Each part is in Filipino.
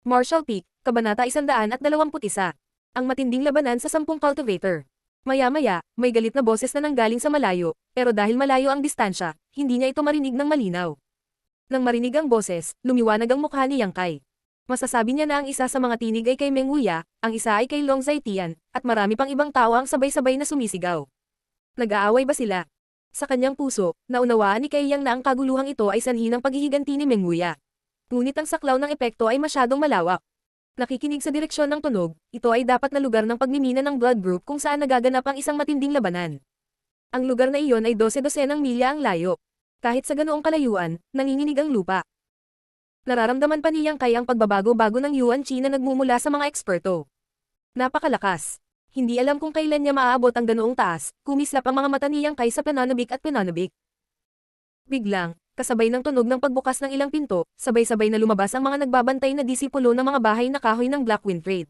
Marshall Peak, Kabanata 121. Ang matinding labanan sa 10 cultivator. Maya-maya, may galit na boses na nanggaling sa malayo, pero dahil malayo ang distansya, hindi niya ito marinig ng malinaw. Nang marinig ang boses, lumiwanag ang mukha ni Yang Kai. Masasabi niya na ang isa sa mga tinig ay kay Meng Wuya, ang isa ay kay Long Zaitian, at marami pang ibang tao ang sabay-sabay na sumisigaw. Nag-aaway ba sila? Sa kanyang puso, naunawaan ni Kai Yang na ang kaguluhang ito ay sanhi ng paghihiganti ni Meng Wuya. Ngunit ang saklaw ng epekto ay masyadong malawak. Nakikinig sa direksyon ng tunog, ito ay dapat na lugar ng pagmimina ng blood group kung saan nagaganap ang isang matinding labanan. Ang lugar na iyon ay 12-12 milya ang layo. Kahit sa ganoong kalayuan, nanginginig ang lupa. Nararamdaman pa ni Yang Kai ang pagbabago-bago ng Yuan Qi na nagmumula sa mga eksperto. Napakalakas. Hindi alam kung kailan niya maaabot ang ganoong taas, kumislap ang mga mata ni Yang Kai sa pananabik at pananabik. Biglang, kasabay ng tunog ng pagbukas ng ilang pinto, sabay-sabay na lumabas ang mga nagbabantay na disipulo ng mga bahay na kahoy ng Blackwind Trade.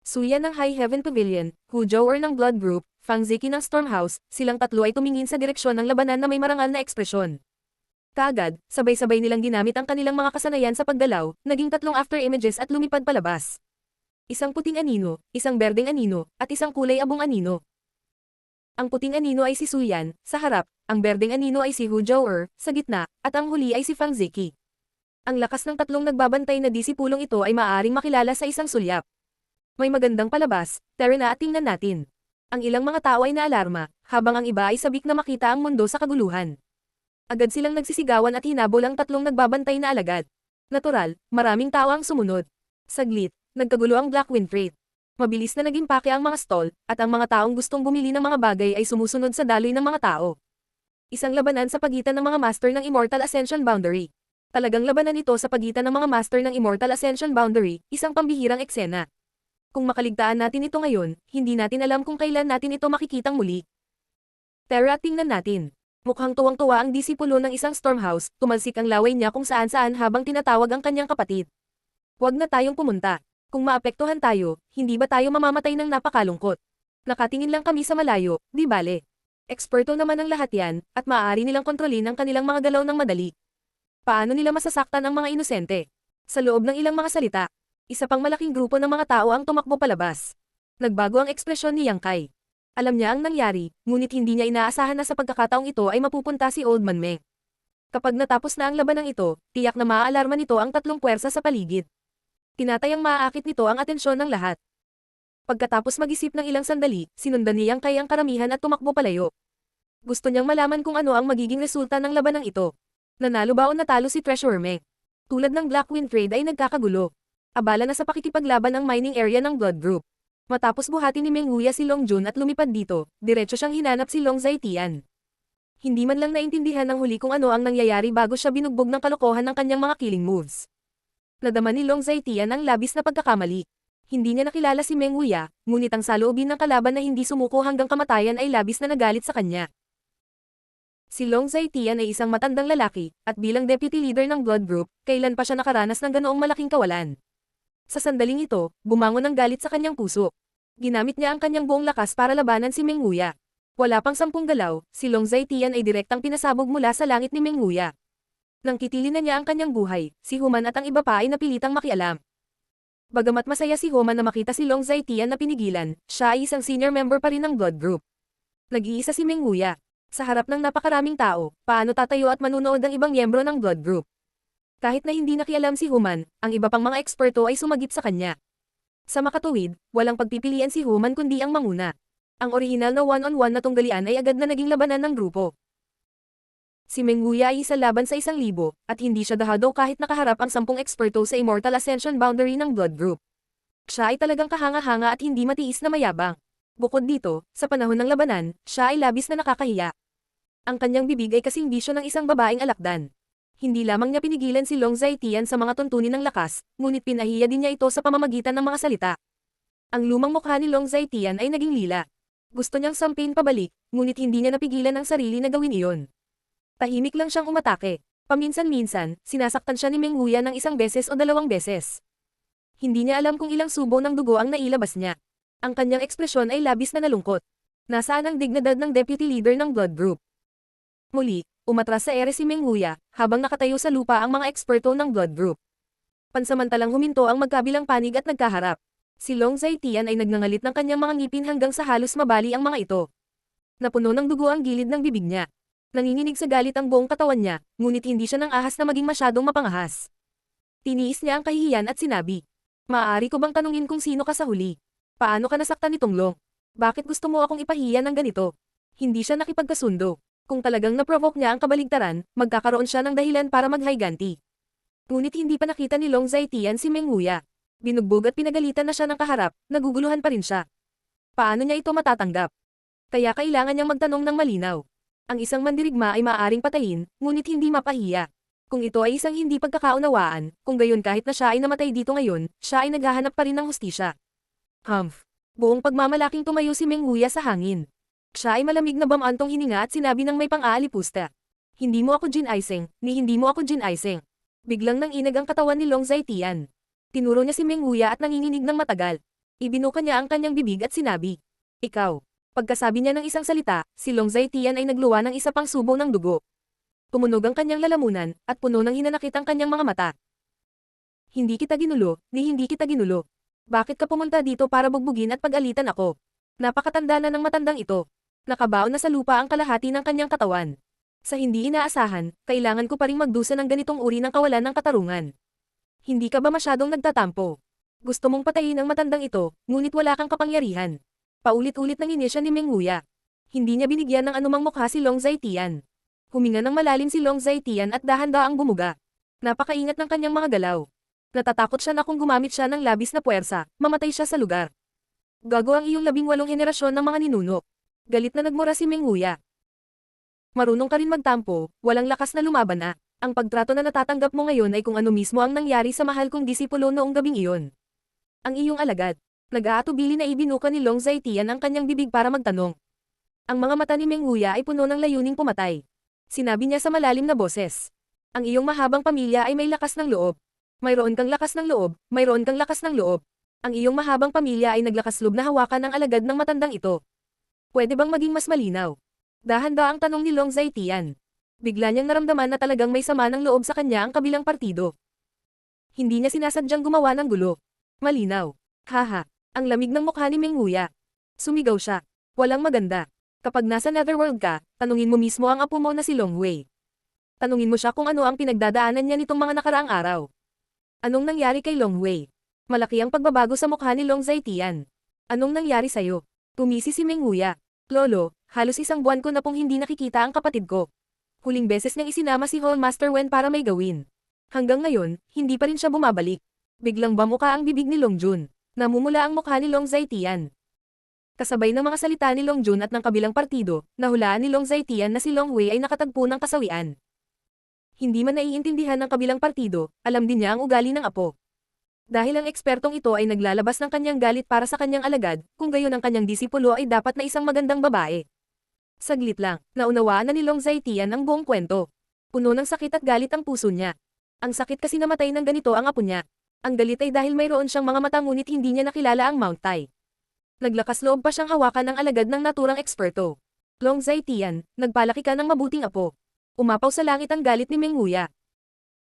Suya ng High Heaven Pavilion, Hu Zhou'er ng Blood Group, Fang Ziki ng Stormhouse, silang tatlo ay tumingin sa direksyon ng labanan na may marangal na ekspresyon. Kaagad, sabay-sabay nilang ginamit ang kanilang mga kasanayan sa paggalaw, naging tatlong after images at lumipad palabas. Isang puting anino, isang berdeng anino, at isang kulay abong anino. Ang puting anino ay si Suyan, sa harap, ang berdeng anino ay si Hu Zhou'er, sa gitna, at ang huli ay si Fang Ziki. Ang lakas ng tatlong nagbabantay na disipulong ito ay maaaring makilala sa isang sulyap. May magandang palabas, tara na at tingnan natin. Ang ilang mga tao ay naalarma, habang ang iba ay sabik na makita ang mundo sa kaguluhan. Agad silang nagsisigawan at hinabol ang tatlong nagbabantay na alagad. Natural, maraming tao ang sumunod. Saglit, nagkagulo ang Blackwind Trade. Mabilis na naging pake ang mga stall, at ang mga taong gustong bumili ng mga bagay ay sumusunod sa daloy ng mga tao. Isang labanan sa pagitan ng mga master ng Immortal Ascension Boundary. Talagang labanan ito sa pagitan ng mga master ng Immortal Ascension Boundary, isang pambihirang eksena. Kung makaligtaan natin ito ngayon, hindi natin alam kung kailan natin ito makikitang muli. Tara, tingnan natin. Mukhang tuwang-tuwa ang disipulo ng isang Stormhouse, tumalsik ang laway niya kung saan-saan habang tinatawag ang kanyang kapatid. Huwag na tayong pumunta. Kung maapektuhan tayo, hindi ba tayo mamamatay ng napakalungkot? Nakatingin lang kami sa malayo, di bale. Eksperto naman ang lahat yan, at maaari nilang kontrolin ang kanilang mga galaw ng madali. Paano nila masasaktan ang mga inosente? Sa loob ng ilang mga salita, isa pang malaking grupo ng mga tao ang tumakbo palabas. Nagbago ang ekspresyon ni Yang Kai. Alam niya ang nangyari, ngunit hindi niya inaasahan na sa pagkakataong ito ay mapupunta si Old Man Meng. Kapag natapos na ang labanang ito, tiyak na maaalarma nito ang tatlong puwersa sa paligid. Tinatayang maaakit nito ang atensyon ng lahat. Pagkatapos mag-isip ng ilang sandali, sinundan ni Yang Kai ang karamihan at tumakbo palayo. Gusto niyang malaman kung ano ang magiging resulta ng labanang ito. Nanalo ba o natalo si Treasurer Meng? Tulad ng Blackwind Trade ay nagkakagulo. Abala na sa pakikipaglaban ang mining area ng Blood Group. Matapos buhatin ni Meng Wuya si Long Jun at lumipad dito, diretso siyang hinanap si Long Zaitian. Hindi man lang naintindihan ng huli kung ano ang nangyayari bago siya binugbog ng kalokohan ng kanyang mga killing moves. Nadama ni Long Zaitian ang labis na pagkakamali. Hindi niya nakilala si Meng Wuya, ngunit ang saloobin ng kalaban na hindi sumuko hanggang kamatayan ay labis na nagalit sa kanya. Si Long Zaitian ay isang matandang lalaki, at bilang deputy leader ng Blood Group, kailan pa siya nakaranas ng ganoong malaking kawalan. Sa sandaling ito, bumangon ang galit sa kanyang puso. Ginamit niya ang kanyang buong lakas para labanan si Meng Wuya. Wala pang 10 galaw, si Long Zaitian ay direktang pinasabog mula sa langit ni Meng Wuya. Nang kitilin na niya ang kanyang buhay, si Human at ang iba pa ay napilitang makialam. Bagamat masaya si Human na makita si Long Zaitian na pinigilan, siya ay isang senior member pa rin ng Blood Group. Nag-iisa si Meng Wuya. Sa harap ng napakaraming tao, paano tatayo at manunood ang ibang miyembro ng Blood Group? Kahit na hindi nakialam si Human, ang iba pang mga eksperto ay sumagip sa kanya. Sa makatuwid, walang pagpipilian si Human kundi ang manguna. Ang orihinal na one-on-one na tunggalian ay agad na naging labanan ng grupo. Si Meng Wuya ay isa laban sa 1,000, at hindi siya dahado kahit nakaharap ang 10 eksperto sa Immortal Ascension Boundary ng Blood Group. Siya ay talagang kahanga-hanga at hindi matiis na mayabang. Bukod dito, sa panahon ng labanan, siya ay labis na nakakahiya. Ang kanyang bibig ay kasing bisyo ng isang babaeng alakdan. Hindi lamang niya pinigilan si Long Zaitian sa mga tuntunin ng lakas, ngunit pinahiya din niya ito sa pamamagitan ng mga salita. Ang lumang mukha ni Long Zaitian ay naging lila. Gusto niyang sampin pabalik, ngunit hindi niya napigilan ang sarili na gawin iyon. Tahimik lang siyang umatake. Paminsan-minsan, sinasaktan siya ni Meng Wuya ng 1 beses o 2 beses. Hindi niya alam kung ilang subo ng dugo ang nailabas niya. Ang kanyang ekspresyon ay labis na nalungkot. Nasaan ang dignidad ng deputy leader ng Blood Group? Muli, umatras sa ere si Meng Wuya, habang nakatayo sa lupa ang mga eksperto ng Blood Group. Pansamantalang huminto ang magkabilang panig at nagkaharap. Si Long Zaitian ay nagngangalit ng kanyang mga ngipin hanggang sa halos mabali ang mga ito. Napuno ng dugo ang gilid ng bibig niya. Nanginginig sa galit ang buong katawan niya, ngunit hindi siya nang ahas na maging masyadong mapangahas. Tiniis niya ang kahihiyan at sinabi, "Maaari ko bang tanungin kung sino ka sa huli? Paano ka nasaktan ni Tonglong? Bakit gusto mo akong ipahiya ng ganito?" Hindi siya nakipagkasundo. Kung talagang naprovoke niya ang kabaligtaran, magkakaroon siya ng dahilan para mag-higanti. Ngunit hindi pa nakita ni Long Zaitian si Meng Huya. Binugbog at pinagalitan na siya ng kaharap, naguguluhan pa rin siya. Paano niya ito matatanggap? Kaya kailangan niyang magtanong ng malinaw. Ang isang mandirigma ay maaaring patayin, ngunit hindi mapahiya. Kung ito ay isang hindi pagkakaunawaan, kung gayon kahit na siya ay namatay dito ngayon, siya ay naghahanap pa rin ng hustisya. Humph. Buong pagmamalaking tumayo si Meng Huya sa hangin. Siya ay malamig na bamantong hininga at sinabi ng may pang-aalipusta. "Hindi mo ako Jin Aiseng, ni hindi mo ako Jin Aiseng." Biglang nanginag ang katawan ni Long Zaitian. Tinuro niya si Meng Huya at nanginginig ng matagal. Ibinuka niya ang kanyang bibig at sinabi, "Ikaw." Pagkasabi niya ng isang salita, si Long Zaitian ay nagluwa ng isa pang subo ng dugo. Tumunog ang kanyang lalamunan, at puno ng hinanakit ang kanyang mga mata. "Hindi kita ginulo, ni hindi kita ginulo. Bakit ka pumunta dito para bugbugin at pag-alitan ako?" Napakatanda na ng matandang ito. Nakabaon na sa lupa ang kalahati ng kanyang katawan. Sa hindi inaasahan, kailangan ko pa ring magdusa ng ganitong uri ng kawalan ng katarungan. Hindi ka ba masyadong nagtatampo? Gusto mong patayin ang matandang ito, ngunit wala kang kapangyarihan. Paulit-ulit nang inisya ni Meng Huya. Hindi niya binigyan ng anumang mukha si Long Zaitian. Huminga ng malalim si Long Zaitian at dahan-daang bumuga. Napakaingat ng kanyang mga galaw. Natatakot siya na kung gumamit siya ng labis na puwersa, mamatay siya sa lugar. "Gago ang iyong 18 henerasyon ng mga ninuno." Galit na nagmura si Meng Huya. "Marunong ka rin magtampo, walang lakas na lumaban na. Ang pagtrato na natatanggap mo ngayon ay kung ano mismo ang nangyari sa mahal kong disipulo noong gabing iyon. Ang iyong alagad." Nag-aatubili na ibinuka ni Long Zaitian ang kanyang bibig para magtanong. Ang mga mata ni Meng Huya ay puno ng layuning pumatay. Sinabi niya sa malalim na boses, "Ang iyong mahabang pamilya ay may lakas ng loob. Mayroon kang lakas ng loob, mayroon kang lakas ng loob. Ang iyong mahabang pamilya ay naglakasloob na hawakan ng alagad ng matandang ito. Pwede bang maging mas malinaw?" Dahan-daang tanong ni Long Zaitian. Bigla niyang naramdaman na talagang may sama ng loob sa kanya ang kabilang partido. Hindi niya sinasadyang gumawa ng gulo. Malinaw. Haha. Ang lamig ng mukha ni Meng Huya. Sumigaw siya. "Walang maganda. Kapag nasa Netherworld ka, tanungin mo mismo ang apo mo na si Long Wei. Tanungin mo siya kung ano ang pinagdadaanan niya nitong mga nakaraang araw. Anong nangyari kay Long Wei?" Malaki ang pagbabago sa mukha ni Long Zaitian. "Anong nangyari sa'yo?" Tumisi si Meng Huya. "Lolo, halos 1 buwan ko na pong hindi nakikita ang kapatid ko. Huling beses niyang isinama si Hallmaster Wen para may gawin. Hanggang ngayon, hindi pa rin siya bumabalik." Biglang bamuka ang bibig ni Long Jun. Namumula ang mukha ni Long Zaitian. Kasabay ng mga salita ni Long Jun at ng kabilang partido, nahulaan ni Long Zaitian na si Long Wei ay nakatagpo ng kasawian. Hindi man naiintindihan ng kabilang partido, alam din niya ang ugali ng apo. Dahil ang ekspertong ito ay naglalabas ng kanyang galit para sa kanyang alagad, kung gayon ang kanyang disipulo ay dapat na isang magandang babae. Saglit lang, naunawaan na ni Long Zaitian ang buong kwento. Puno ng sakit at galit ang puso niya. Ang sakit kasi namatay ng ganito ang apo niya. Ang galit ay dahil mayroon siyang mga mata ngunit hindi niya nakilala ang Mount Tai. Naglakas loob pa siyang hawakan ng alagad ng naturang eksperto. "Long Zaitian, nagpalaki ka ng mabuting apo." Umapaw sa langit ang galit ni Meng Huya.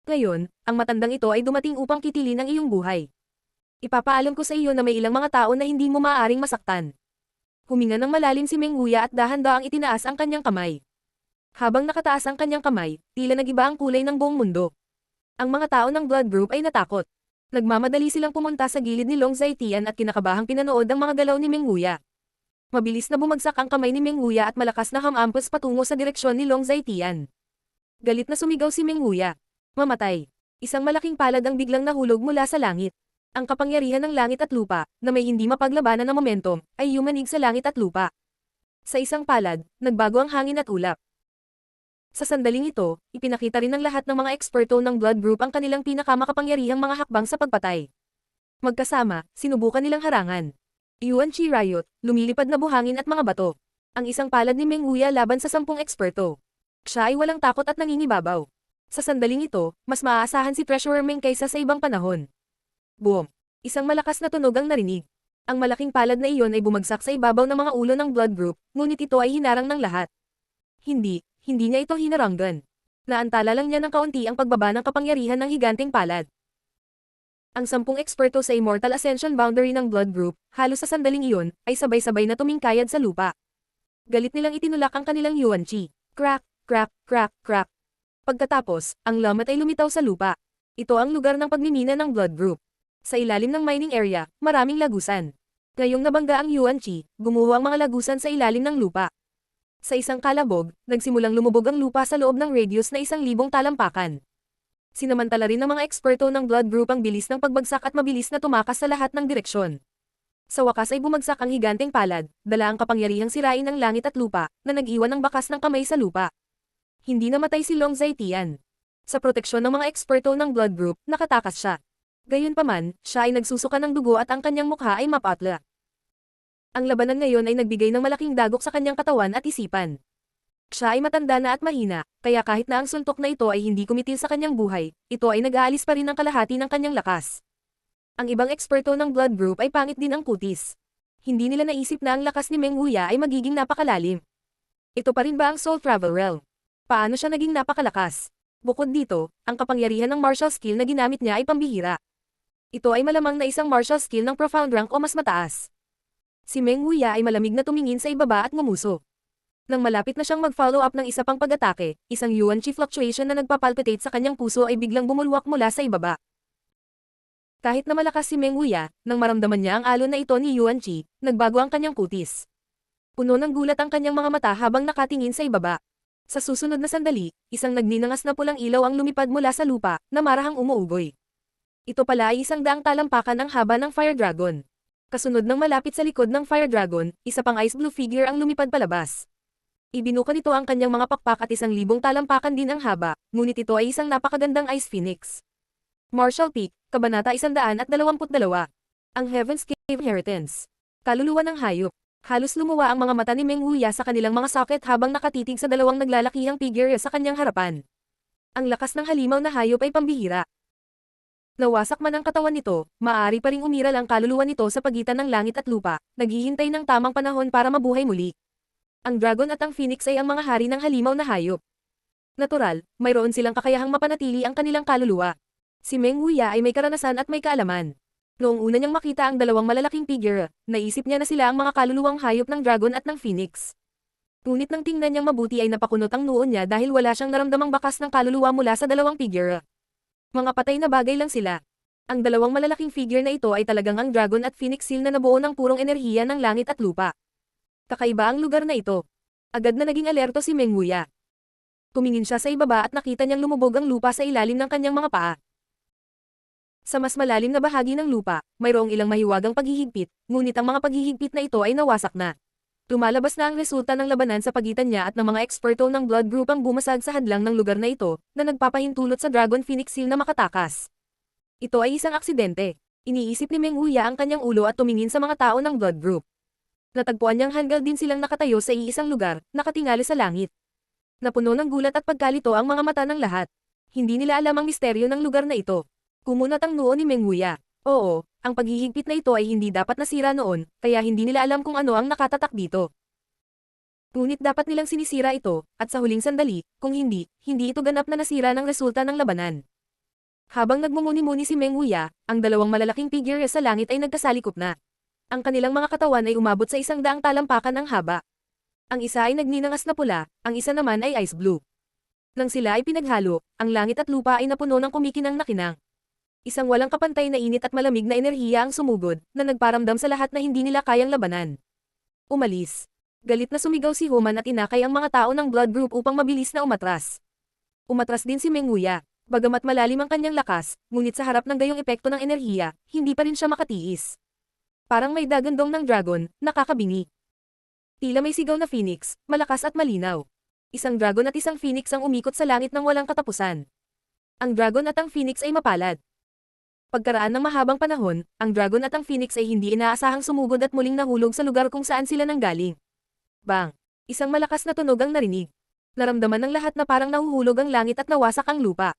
"Ngayon, ang matandang ito ay dumating upang kitilin ang iyong buhay. Ipapaalam ko sa iyo na may ilang mga tao na hindi mo maaaring masaktan." Huminga ng malalim si Meng Huya at dahan-daang itinaas ang kanyang kamay. Habang nakataas ang kanyang kamay, tila nagiba ang kulay ng buong mundo. Ang mga tao ng blood group ay natakot. Nagmamadali silang pumunta sa gilid ni Long Zaitian at kinakabahang pinanood ang mga galaw ni Meng Huya. Mabilis na bumagsak ang kamay ni Meng Huya at malakas na hamampos patungo sa direksyon ni Long Zaitian. Galit na sumigaw si Meng Huya. Mamatay. Isang malaking palad ang biglang nahulog mula sa langit. Ang kapangyarihan ng langit at lupa, na may hindi mapaglabanan na momentum, ay yumanig sa langit at lupa. Sa isang palad, nagbago ang hangin at ulap. Sa sandaling ito, ipinakita rin ng lahat ng mga eksperto ng blood group ang kanilang pinakamakapangyarihang mga hakbang sa pagpatay. Magkasama, sinubukan nilang harangan. Yuan Chi Riot, lumilipad na buhangin at mga bato. Ang isang palad ni Meng Huya laban sa 10 eksperto. Siya ay walang takot at nangingibabaw. Sa sandaling ito, mas maaasahan si Treasurer Meng kaysa sa ibang panahon. Boom! Isang malakas na tunog ang narinig. Ang malaking palad na iyon ay bumagsak sa ibabaw ng mga ulo ng blood group, ngunit ito ay hinarang ng lahat. Hindi niya ito hinaranggan. Naantala lang niya ng kaunti ang pagbaba ng kapangyarihan ng higanteng palad. Ang 10 eksperto sa Immortal Ascension boundary ng Blood Group, halos sa sandaling iyon, ay sabay-sabay na tumingkayad sa lupa. Galit nilang itinulak ang kanilang Yuan Chi. Crack, crack, crack, crack. Pagkatapos, ang lamat ay lumitaw sa lupa. Ito ang lugar ng pagmimina ng Blood Group. Sa ilalim ng mining area, maraming lagusan. Ngayong nabangga ang Yuan Chi, gumuho ang mga lagusan sa ilalim ng lupa. Sa isang kalabog, nagsimulang lumubog ang lupa sa loob ng radius na 1,000 talampakan. Sinamantala rin ng mga eksperto ng Blood Group ang bilis ng pagbagsak at mabilis na tumakas sa lahat ng direksyon. Sa wakas ay bumagsak ang higanteng palad, dala ang kapangyarihang sirain ng langit at lupa, na nag-iwan ng bakas ng kamay sa lupa. Hindi namatay si Long Zaitian. Sa proteksyon ng mga eksperto ng Blood Group, nakatakas siya. Gayunpaman, siya ay nagsusuka ng dugo at ang kanyang mukha ay mapatla. Ang labanan ngayon ay nagbigay ng malaking dagok sa kanyang katawan at isipan. Siya ay matanda na at mahina, kaya kahit na ang suntok na ito ay hindi kumitil sa kanyang buhay, ito ay nag-aalis pa rin ng kalahati ng kanyang lakas. Ang ibang eksperto ng Blood Group ay pangit din ang kutis. Hindi nila naisip na ang lakas ni Meng Wuya ay magiging napakalalim. Ito pa rin ba ang Soul Travel Realm? Paano siya naging napakalakas? Bukod dito, ang kapangyarihan ng martial skill na ginamit niya ay pambihira. Ito ay malamang na isang martial skill ng profound rank o mas mataas. Si Meng Wuya ay malamig na tumingin sa ibaba at ngumuso. Nang malapit na siyang mag-follow up ng isa pang pag-atake, isang Yuan Chi fluctuation na nagpapalpitate sa kanyang puso ay biglang bumulwak mula sa ibaba. Kahit na malakas si Meng Wuya, nang maramdaman niya ang alon na ito ni Yuan Chi, nagbago ang kanyang kutis. Puno ng gulat ang kanyang mga mata habang nakatingin sa ibaba. Sa susunod na sandali, isang nagninangas na pulang ilaw ang lumipad mula sa lupa, na marahang umuugoy. Ito pala ay 100 talampakan ang haba ng Fire Dragon. Kasunod ng malapit sa likod ng Fire Dragon, isa pang ice blue figure ang lumipad palabas. Ibinuka nito ang kanyang mga pakpak at 1,000 talampakan din ang haba, ngunit ito ay isang napakagandang Ice Phoenix. Martial Peak, Kabanata 122. Ang Heaven's Cave Inheritance. Kaluluwa ng hayop. Halos lumuwa ang mga mata ni Meng Wuya sa kanilang mga socket habang nakatitig sa dalawang naglalakihang figure sa kanyang harapan. Ang lakas ng halimaw na hayop ay pambihira. Nawasak man ang katawan nito, maaari pa ring umiral ang kaluluwa nito sa pagitan ng langit at lupa, naghihintay ng tamang panahon para mabuhay muli. Ang dragon at ang phoenix ay ang mga hari ng halimaw na hayop. Natural, mayroon silang kakayahang mapanatili ang kanilang kaluluwa. Si Meng Wuya ay may karanasan at may kaalaman. Noong una niyang makita ang dalawang malalaking figure, naisip niya na sila ang mga kaluluwang hayop ng dragon at ng phoenix. Ngunit nang tingnan niyang mabuti ay napakunot ang noo niya dahil wala siyang naramdamang bakas ng kaluluwa mula sa dalawang figure. Mga patay na bagay lang sila. Ang dalawang malalaking figure na ito ay talagang ang dragon at phoenix seal na nabuo ng purong enerhiya ng langit at lupa. Kakaiba ang lugar na ito. Agad na naging alerto si Meng Wuya. Tumingin siya sa ibaba at nakita niyang lumubog ang lupa sa ilalim ng kanyang mga paa. Sa mas malalim na bahagi ng lupa, mayroong ilang mahiwagang paghihigpit, ngunit ang mga paghihigpit na ito ay nawasak na. Lumalabas na ang resulta ng labanan sa pagitan niya at ng mga eksperto ng Blood Group ang bumasag sa hadlang ng lugar na ito, na nagpapahintulot sa Dragon Phoenix Seal na makatakas. Ito ay isang aksidente. Iniisip ni Meng Wuya ang kanyang ulo at tumingin sa mga tao ng Blood Group. Natagpuan niyang hanggang din silang nakatayo sa iisang lugar, nakatingali sa langit. Napuno ng gulat at pagkalito ang mga mata ng lahat. Hindi nila alam ang misteryo ng lugar na ito. Kumunat ang noo ni Meng Wuya. Oo, ang paghihigpit na ito ay hindi dapat nasira noon, kaya hindi nila alam kung ano ang nakatatak dito. Ngunit dapat nilang sinisira ito, at sa huling sandali, kung hindi ito ganap na nasira ng resulta ng labanan. Habang nagmumuni-muni si Meng Wuya, ang dalawang malalaking figure sa langit ay nagkasalikop na. Ang kanilang mga katawan ay umabot sa 100 talampakan ang haba. Ang isa ay nagninangas na pula, ang isa naman ay ice blue. Nang sila ay pinaghalo, ang langit at lupa ay napuno ng kumikinang na kinang. Isang walang kapantay na init at malamig na enerhiya ang sumugod, na nagparamdam sa lahat na hindi nila kayang labanan. Umalis. Galit na sumigaw si Human at inakay ang mga tao ng Blood Group upang mabilis na umatras. Umatras din si Meng Wuya. Bagamat malalim ang kanyang lakas, ngunit sa harap ng gayong epekto ng enerhiya, hindi pa rin siya makatiis. Parang may dagandong ng dragon, nakakabingi. Tila may sigaw na phoenix, malakas at malinaw. Isang dragon at isang phoenix ang umikot sa langit ng walang katapusan. Ang dragon at ang phoenix ay mapalad. Pagkaraan ng mahabang panahon, ang dragon at ang phoenix ay hindi inaasahang sumugod at muling nahulog sa lugar kung saan sila nanggaling. Bang! Isang malakas na tunog ang narinig. Naramdaman ng lahat na parang nahuhulog ang langit at nawasak ang lupa.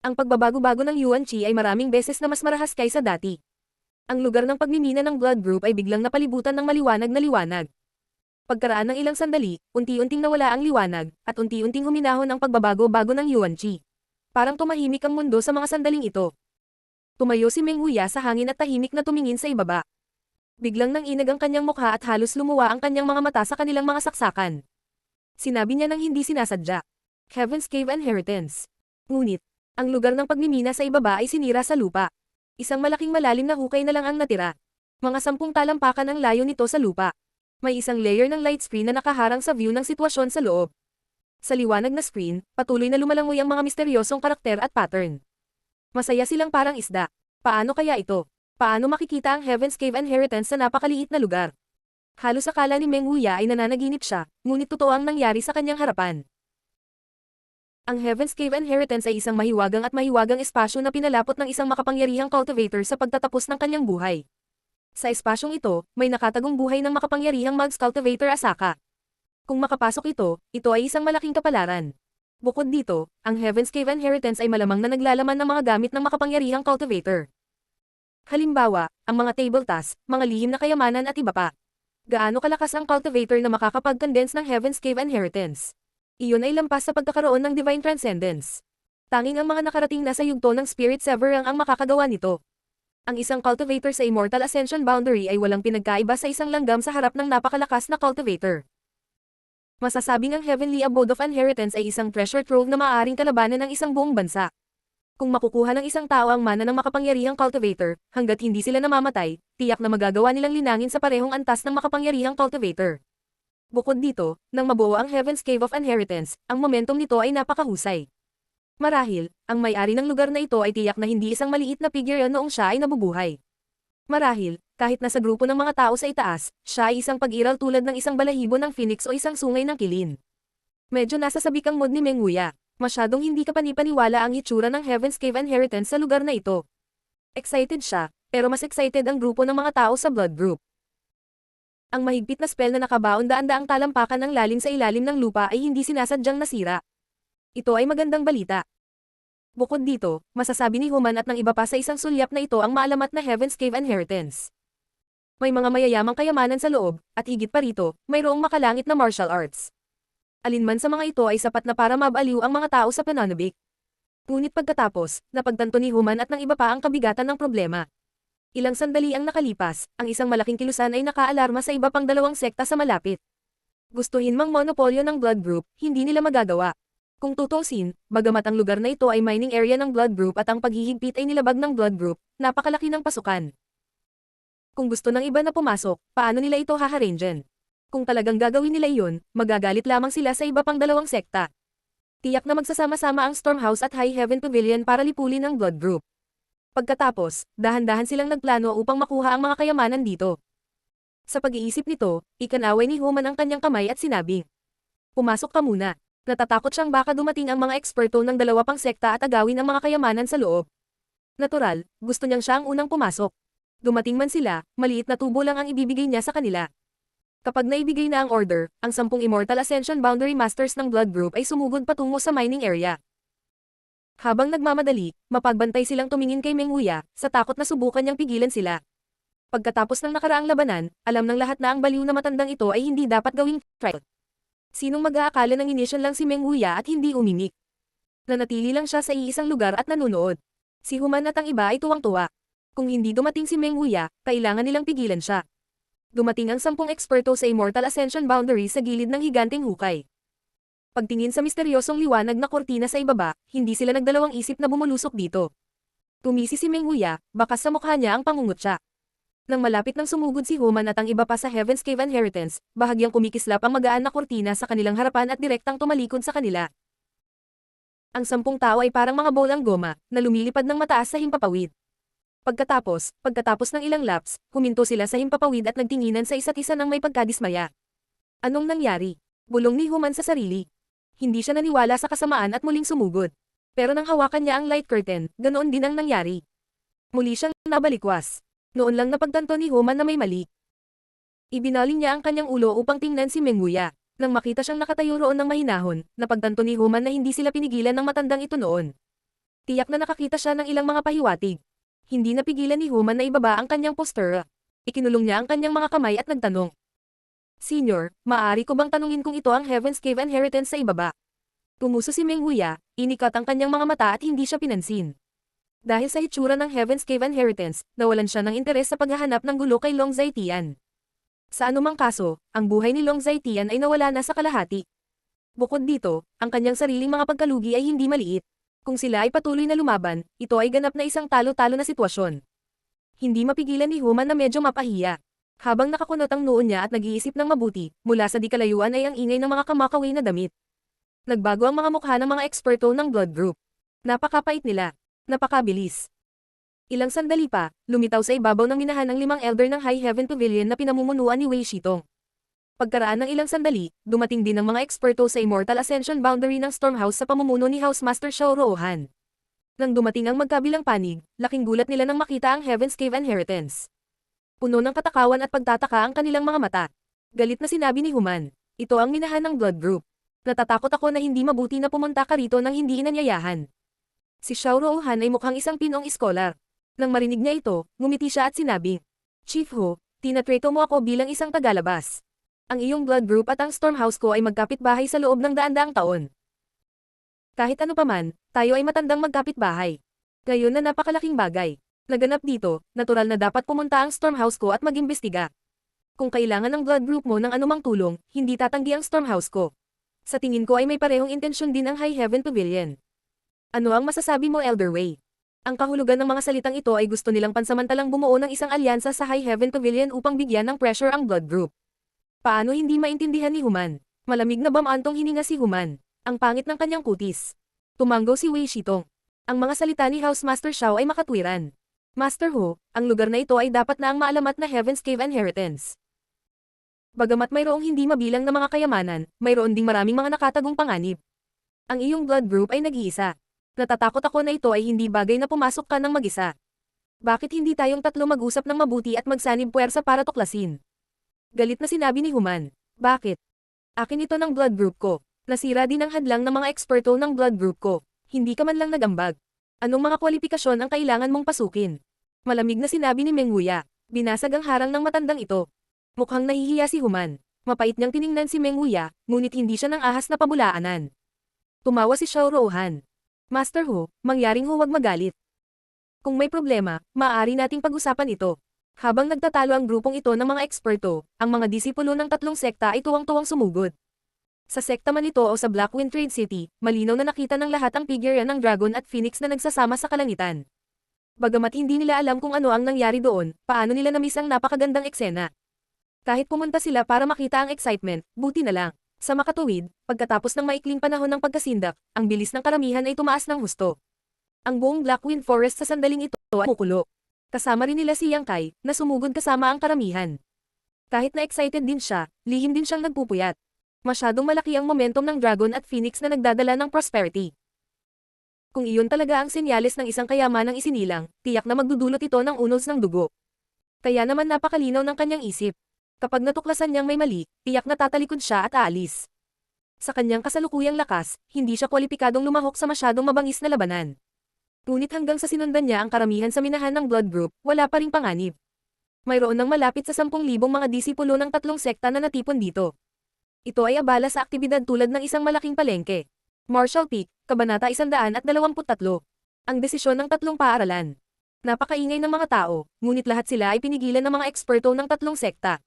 Ang pagbabago-bago ng Yuan Chi ay maraming beses na mas marahas kaysa dati. Ang lugar ng pagmimina ng Blood Group ay biglang napalibutan ng maliwanag na liwanag. Pagkaraan ng ilang sandali, unti-unting nawala ang liwanag, at unti-unting huminahon ang pagbabago-bago ng Yuan Chi. Parang tumahimik ang mundo sa mga sandaling ito. Tumayo si Meng Huya sa hangin at tahimik na tumingin sa ibaba. Biglang nanginag ang kanyang mukha at halos lumuwa ang kanyang mga mata sa kanilang mga saksakan. Sinabi niya nang hindi sinasadya. Heaven's Cave Inheritance. Ngunit, ang lugar ng pagmimina sa ibaba ay sinira sa lupa. Isang malaking malalim na hukay na lang ang natira. Mga 10 talampakan ang layo nito sa lupa. May isang layer ng light screen na nakaharang sa view ng sitwasyon sa loob. Sa liwanag na screen, patuloy na lumalangoy ang mga misteryosong karakter at pattern. Masaya silang parang isda. Paano kaya ito? Paano makikita ang Heaven's Cave Inheritance sa napakaliit na lugar? Halos akala ni Meng Huya ay nananaginip siya, ngunit totoo ang nangyari sa kanyang harapan. Ang Heaven's Cave Inheritance ay isang mahiwagang at mahiwagang espasyo na pinalapot ng isang makapangyarihang cultivator sa pagtatapos ng kanyang buhay. Sa espasyong ito, may nakatagong buhay ng makapangyarihang Mugs Cultivator Asaka. Kung makapasok ito ay isang malaking kapalaran. Bukod dito, ang Heaven's Cave Inheritance ay malamang na naglalaman ng mga gamit ng makapangyarihang cultivator. Halimbawa, ang mga table tasks, mga lihim na kayamanan at iba pa. Gaano kalakas ang cultivator na makakapag-condense ng Heaven's Cave Inheritance? Iyon ay lampas sa pagkakaroon ng Divine Transcendence. Tanging ang mga nakarating na sa yugto ng Spirit Sever ang makakagawa nito. Ang isang cultivator sa Immortal Ascension Boundary ay walang pinagkaiba sa isang langgam sa harap ng napakalakas na cultivator. Masasabing ang Heavenly Abode of Inheritance ay isang treasure trove na maaaring kalabanan ng isang buong bansa. Kung makukuha ng isang tao ang mana ng makapangyarihang cultivator, hanggat hindi sila namamatay, tiyak na magagawa nilang linangin sa parehong antas ng makapangyarihang cultivator. Bukod dito, nang mabuo ang Heaven's Cave of Inheritance, ang momentum nito ay napakahusay. Marahil, ang may-ari ng lugar na ito ay tiyak na hindi isang maliit na figure noong siya ay nabubuhay. Marahil, kahit nasa grupo ng mga tao sa itaas, siya ay isang pag-iral tulad ng isang balahibo ng phoenix o isang sungay ng kilin. Medyo nasa sabik ang mood ni Meng Huya. Masyadong hindi kapanipaniwala ang hitsura ng Heaven's Cave Inheritance sa lugar na ito. Excited siya, pero mas excited ang grupo ng mga tao sa blood group. Ang mahigpit na spell na nakabaon daan-daang talampakan ng lalim sa ilalim ng lupa ay hindi sinasadyang nasira. Ito ay magandang balita. Bukod dito, masasabi ni Human at ng iba pa sa isang sulyap na ito ang maalamat na Heaven's Cave Inheritance. May mga mayayamang kayamanan sa loob, at higit pa rito, mayroong makalangit na martial arts. Alinman sa mga ito ay sapat na para mabaliw ang mga tao sa Pananabik. Ngunit pagkatapos, napagtanto ni Human at ng iba pa ang kabigatan ng problema. Ilang sandali ang nakalipas, ang isang malaking kilusan ay nakaalarma sa iba pang 2 sekta sa malapit. Gustuhin mang monopolyo ng blood group, hindi nila magagawa. Kung tutusin, bagamat ang lugar na ito ay mining area ng blood group at ang paghihigpit ay nilabag ng blood group, napakalaki ng pasukan. Kung gusto ng iba na pumasok, paano nila ito haharangen? Kung talagang gagawin nila iyon, magagalit lamang sila sa iba pang 2 sekta. Tiyak na magsasama-sama ang Stormhouse at High Heaven Pavilion para lipulin ang blood group. Pagkatapos, dahan-dahan silang nagplano upang makuha ang mga kayamanan dito. Sa pag-iisip nito, ikanaway ni Human ang kanyang kamay at sinabi, "Pumasok ka muna." Natatakot siyang baka dumating ang mga eksperto ng 2 pang sekta at agawin ang mga kayamanan sa loob. Natural, gusto niyang siya ang unang pumasok. Dumating man sila, maliit na tubo lang ang ibibigay niya sa kanila. Kapag naibigay na ang order, ang 10 Immortal Ascension Boundary Masters ng Blood Group ay sumugod patungo sa mining area. Habang nagmamadali, mapagbantay silang tumingin kay Meng Huya, sa takot na subukan niyang pigilan sila. Pagkatapos ng nakaraang labanan, alam ng lahat na ang baliw na matandang ito ay hindi dapat gawing trial. Sinong mag-aakala ng inisyon lang si Meng Huya at hindi umimik? Nanatili lang siya sa iisang lugar at nanunood. Si Human at ang iba ay tuwang-tuwa. Kung hindi dumating si Meng Huya, kailangan nilang pigilan siya. Dumating ang 10 eksperto sa Immortal Ascension Boundary sa gilid ng higanteng hukay. Pagtingin sa misteryosong liwanag na kortina sa ibaba, hindi sila nagdalawang isip na bumulusok dito. Tumisi si Meng Huya, bakas sa mukha niya ang pangungutya. Nang malapit nang sumugod si Human at ang iba pa sa Heaven's Cave Inheritance, bahagyang kumikislap ang magaan na kortina sa kanilang harapan at direktang tumalikod sa kanila. Ang 10 tao ay parang mga bolang goma, na lumilipad ng mataas sa himpapawid. Pagkatapos ng ilang laps, huminto sila sa himpapawid at nagtinginan sa isa't isa ng may pagkadismaya. Anong nangyari? Bulong ni Human sa sarili. Hindi siya naniwala sa kasamaan at muling sumugod. Pero nang hawakan niya ang light curtain, ganoon din ang nangyari. Muli siyang nabalikwas. Noon lang napagtanto ni Human na may mali. Ibinaling niya ang kanyang ulo upang tingnan si Meng Huya. Nang makita siyang nakatayo roon ng mahinahon, napagtanto ni Human na hindi sila pinigilan ng matandang ito noon. Tiyak na nakakita siya ng ilang mga pahiwatig. Hindi napigilan ni Human na ibaba ang kanyang postura. Ikinulong niya ang kanyang mga kamay at nagtanong. "Senior, maaari ko bang tanungin kung ito ang Heaven's Cave Inheritance sa ibaba?" Tumuso si Meng Huya, inikat ang kanyang mga mata at hindi siya pinansin. Dahil sa hitsura ng Heaven's Cave Inheritance, nawalan siya ng interes sa paghahanap ng gulo kay Long Zaitian. Sa anumang kaso, ang buhay ni Long Zaitian ay nawala na sa kalahati. Bukod dito, ang kanyang sariling mga pagkalugi ay hindi maliit. Kung sila ay patuloy na lumaban, ito ay ganap na isang talo-talo na sitwasyon. Hindi mapigilan ni Human na medyo mapahiya. Habang nakakunot ang noo niya at nag-iisip ng mabuti, mula sa di kalayuan ay ang ingay ng mga kamakaway na damit. Nagbago ang mga mukha ng mga eksperto ng blood group. Napakapait nila. Napakabilis. Ilang sandali pa, lumitaw sa ibabaw ng minahan ang 5 elder ng High Heaven Pavilion na pinamumunuan ni Wei Shitong. Pagkaraan ng ilang sandali, dumating din ang mga eksperto sa Immortal Ascension boundary ng Stormhouse sa pamumuno ni Housemaster Xiao Roohan. Nang dumating ang magkabilang panig, laking gulat nila nang makita ang Heaven's Cave Inheritance. Puno ng katakawan at pagtataka ang kanilang mga mata. Galit na sinabi ni Human, ito ang minahan ng blood group. Natatakot ako na hindi mabuti na pumunta ka rito nang hindi inanyayahan. Si Xiao Roohan ay mukhang isang pinong iskolar. Nang marinig niya ito, ngumiti siya at sinabi, Chief Ho, tinatreto mo ako bilang isang tagalabas. Ang iyong blood group at ang Stormhouse ko ay magkapitbahay sa loob ng daan-daang taon. Kahit ano paman, tayo ay matandang magkapitbahay. Ngayon na napakalaking bagay. Naganap dito, natural na dapat pumunta ang Stormhouse ko at mag-imbestiga. Kung kailangan ng blood group mo ng anumang tulong, hindi tatanggi ang Stormhouse ko. Sa tingin ko ay may parehong intensyon din ang High Heaven Pavilion. Ano ang masasabi mo, Elder Wei? Ang kahulugan ng mga salitang ito ay gusto nilang pansamantalang bumuo ng isang alyansa sa High Heaven Pavilion upang bigyan ng pressure ang blood group. Paano hindi maintindihan ni Human? Malamig na bamantong hininga si Human. Ang pangit ng kanyang kutis. Tumanggo si Wei Shitong. Ang mga salita ni Housemaster Xiao ay makatwiran. Master Ho, ang lugar na ito ay dapat na ang maalamat na Heaven's Cave Inheritance. Bagamat mayroong hindi mabilang na mga kayamanan, mayroon ding maraming mga nakatagong panganib. Ang iyong blood group ay nag-iisa. Natatakot ako na ito ay hindi bagay na pumasok ka ng mag-isa. Bakit hindi tayong tatlo mag-usap ng mabuti at magsanib puwersa para tuklasin? Galit na sinabi ni Human. Bakit? Akin ito ng blood group ko. Nasira din ang hadlang ng mga eksperto ng blood group ko. Hindi ka man lang nagambag. Anong mga kwalifikasyon ang kailangan mong pasukin? Malamig na sinabi ni Meng Wuya. Binasag ang harang ng matandang ito. Mukhang nahihiya si Human. Mapait niyang tiningnan si Meng Wuya, ngunit hindi siya ng ahas na pabulaanan. Tumawa si Xiao Roohan. Master Ho, mangyaring huwag magalit. Kung may problema, maaari nating pag-usapan ito. Habang nagtatalo ang grupong ito ng mga eksperto, ang mga disipulo ng tatlong sekta ay tuwang-tuwang sumugod. Sa sekta man ito o sa Blackwind Trade City, malinaw na nakita ng lahat ang figure ng Dragon at Phoenix na nagsasama sa kalangitan. Bagamat hindi nila alam kung ano ang nangyari doon, paano nila na-miss ang napakagandang eksena. Kahit pumunta sila para makita ang excitement, buti na lang. Sa makatuwid, pagkatapos ng maikling panahon ng pagkasindak, ang bilis ng karamihan ay tumaas ng husto. Ang buong Blackwind Forest sa sandaling ito ay mukulo. Kasama rin nila si Yang Kai, na sumugod kasama ang karamihan. Kahit na excited din siya, lihim din siyang nagpupuyat. Masyadong malaki ang momentum ng Dragon at Phoenix na nagdadala ng prosperity. Kung iyon talaga ang senyales ng isang kayamanang isinilang, tiyak na magdudulot ito ng unos ng dugo. Kaya naman napakalinaw ng kanyang isip. Kapag natuklasan niyang may mali, tiyak na tatalikod siya at aalis. Sa kanyang kasalukuyang lakas, hindi siya kwalipikadong lumahok sa masyadong mabangis na labanan. Ngunit hanggang sa sinundan niya ang karamihan sa minahan ng blood group, wala pa ring panganib. Mayroon ng malapit sa 10,000 mga disipulo ng tatlong sekta na natipon dito. Ito ay abala sa aktibidad tulad ng isang malaking palengke. Marshall Peak, Kabanata 123. Ang desisyon ng tatlong paaralan. Napakaingay ng mga tao, ngunit lahat sila ay pinigilan ng mga eksperto ng tatlong sekta.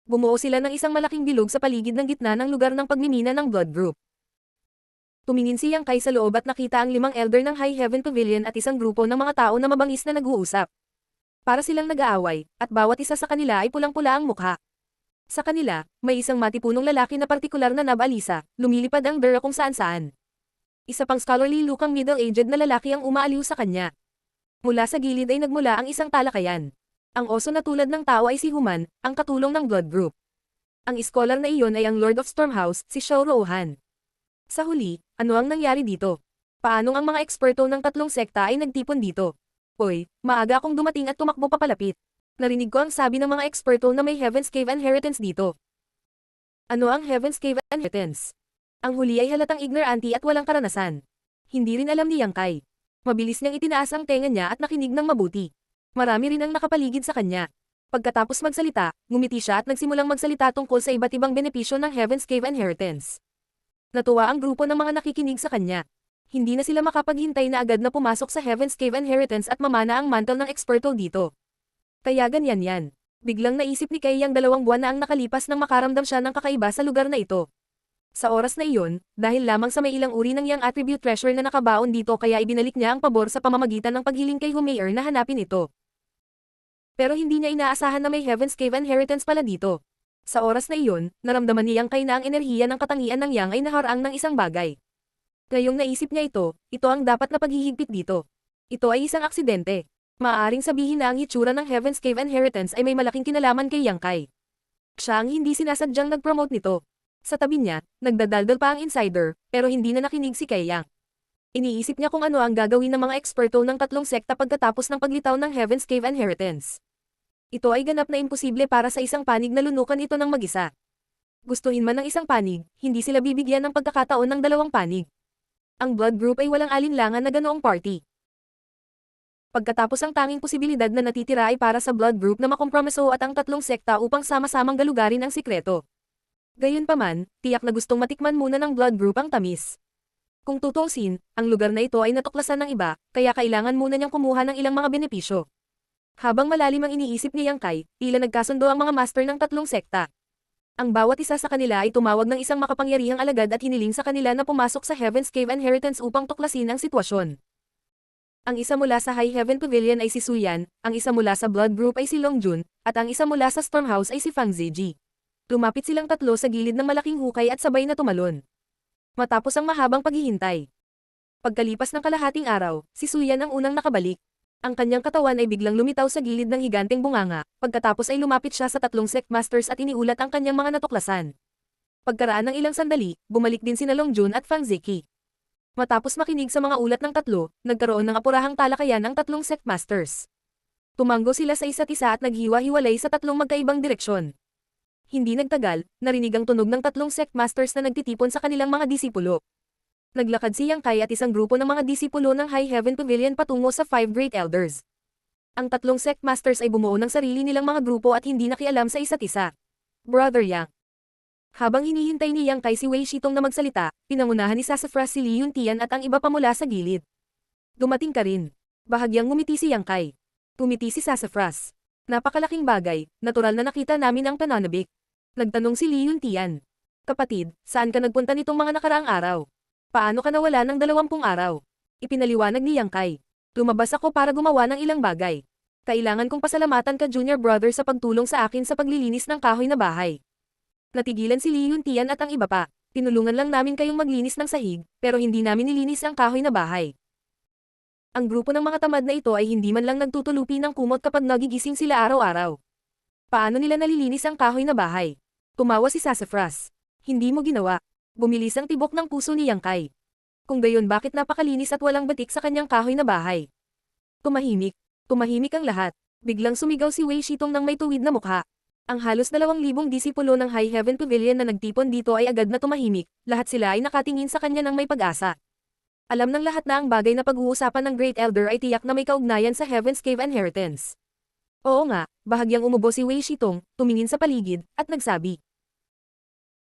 Bumuo sila ng isang malaking bilog sa paligid ng gitna ng lugar ng pagmimina ng blood group. Tumingin si Yang Kai sa loob at nakita ang 5 elder ng High Heaven Pavilion at isang grupo ng mga tao na mabangis na nag-uusap. Para silang nag-aaway, at bawat isa sa kanila ay pulang-pula ang mukha. Sa kanila, may isang matipunong lalaki na partikular na nabalisa, lumilipad ang dera kung saan-saan. Isa pang scholarly lukang middle-aged na lalaki ang umaaliw sa kanya. Mula sa gilid ay nagmula ang isang talakayan. Ang oso na tulad ng tao ay si Human, ang katulong ng blood group. Ang iskolar na iyon ay ang Lord of Stormhouse, si Xiao Roohan. Sa huli, ano ang nangyari dito? Paanong ang mga eksperto ng tatlong sekta ay nagtipon dito? Hoy, maaga akong dumating at tumakbo papalapit. Narinig ko ang sabi ng mga eksperto na may Heaven's Cave Inheritance dito. Ano ang Heaven's Cave Inheritance? Ang huli ay halatang ignorante at walang karanasan. Hindi rin alam ni Yang Kai. Mabilis niyang itinaas ang tenga niya at nakinig ng mabuti. Marami rin ang nakapaligid sa kanya. Pagkatapos magsalita, ngumiti siya at nagsimulang magsalita tungkol sa iba't ibang benepisyo ng Heaven's Cave Inheritance. Natuwa ang grupo ng mga nakikinig sa kanya. Hindi na sila makapaghintay na agad na pumasok sa Heaven's Cave Inheritance at mamana ang mantle ng eksperto dito. Kaya ganyan yan. Biglang naisip ni Kay yang 2 buwan na ang nakalipas nang makaramdam siya ng kakaiba sa lugar na ito. Sa oras na iyon, dahil lamang sa may ilang uri ng yang attribute treasure na nakabaon dito kaya ibinalik niya ang pabor sa pamamagitan ng paghiling kay Humayer na hanapin ito. Pero hindi niya inaasahan na may Heaven's Cave Inheritance pala dito. Sa oras na iyon, naramdaman ni Yang Kai na ang enerhiya ng katangian ng Yang ay naharang ng isang bagay. Ngayong naisip niya ito ang dapat na paghihigpit dito. Ito ay isang aksidente. Maaaring sabihin na ang hitsura ng Heaven's Cave Inheritance ay may malaking kinalaman kay Yang Kai. Siya ang hindi sinasadyang nag-promote nito. Sa tabi niya, nagdadaldal pa ang insider, pero hindi na nakinig si Kay Yang. Iniisip niya kung ano ang gagawin ng mga eksperto ng 3 sekta pagkatapos ng paglitaw ng Heaven's Cave Inheritance. Ito ay ganap na imposible para sa isang panig na lunukan ito ng mag-isa. Gustuhin man ng isang panig, hindi sila bibigyan ng pagkakataon ng 2 panig. Ang blood group ay walang alinlangan na ganoong party. Pagkatapos ang tanging posibilidad na natitira ay para sa blood group na makompromiso at ang 3 sekta upang sama-samang galugarin ang sikreto. Gayunpaman, tiyak na gustong matikman muna ng blood group ang tamis. Kung tutuusin, ang lugar na ito ay natuklasan ng iba, kaya kailangan muna niyang kumuha ng ilang mga benepisyo. Habang malalim ang iniisip ni Yang Kai, tila nagkasundo ang mga master ng 3 sekta. Ang bawat isa sa kanila ay tumawag ng isang makapangyarihang alagad at hiniling sa kanila na pumasok sa Heaven's Cave Inheritance upang tuklasin ang sitwasyon. Ang isa mula sa High Heaven Pavilion ay si Su Yan, ang isa mula sa Blood Group ay si Long Jun, at ang isa mula sa Stormhouse ay si Fang Ziji. Lumapit silang 3 sa gilid ng malaking hukay at sabay na tumalon. Matapos ang mahabang paghihintay. Pagkalipas ng kalahating araw, si Su Yan ang unang nakabalik. Ang kanyang katawan ay biglang lumitaw sa gilid ng higanteng bunganga, pagkatapos ay lumapit siya sa 3 sect masters at iniulat ang kanyang mga natuklasan. Pagkaraan ng ilang sandali, bumalik din sina Long Jun at Fang Zeki. Matapos makinig sa mga ulat ng 3, nagkaroon ng apurahang talakayan ang 3 sect masters. Tumanggo sila sa isa't isa at naghiwa-hiwalay sa 3 magkaibang direksyon. Hindi nagtagal, narinig ang tunog ng 3 sect masters na nagtitipon sa kanilang mga disipulo. Naglakad si Yang Kai at isang grupo ng mga disipulo ng High Heaven Pavilion patungo sa 5 Great Elders. Ang 3 sect masters ay bumuo ng sarili nilang mga grupo at hindi nakialam sa isa't isa. Brother Yang. Habang hinihintay ni Yang Kai si Wei Shitong na magsalita, pinangunahan ni Sassafras si Li Yuntian at ang iba pa mula sa gilid. Dumating ka rin. Bahagyang ngumiti si Yang Kai. Tumiti si Sassafras. Napakalaking bagay, natural na nakita namin ang Tananabik. Nagtanong si Li Yuntian. Kapatid, saan ka nagpunta nitong mga nakaraang araw? Paano ka nawala ng 20 araw? Ipinaliwanag ni Yang Kai. Lumabas ako para gumawa ng ilang bagay. Kailangan kong pasalamatan ka junior brother sa pagtulong sa akin sa paglilinis ng kahoy na bahay. Natigilan si Li Yuntian at ang iba pa. Tinulungan lang namin kayong maglinis ng sahig, pero hindi namin nilinis ang kahoy na bahay. Ang grupo ng mga tamad na ito ay hindi man lang nagtutulupi ng kumot kapag nagigising sila araw-araw. Paano nila nalilinis ang kahoy na bahay? Tumawa si Sassafras. Hindi mo ginawa. Bumilis ang tibok ng puso ni Yang Kai. Kung gayon bakit napakalinis at walang batik sa kanyang kahoy na bahay? Tumahimik. Tumahimik ang lahat. Biglang sumigaw si Wei Shitong ng may tuwid na mukha. Ang halos 2,000 disipulo ng High Heaven Pavilion na nagtipon dito ay agad na tumahimik, lahat sila ay nakatingin sa kanya ng may pag-asa. Alam ng lahat na ang bagay na pag-uusapan ng Great Elder ay tiyak na may kaugnayan sa Heaven's Cave Inheritance. Oo nga, bahagyang umubo si Wei Shitong, tumingin sa paligid, at nagsabi.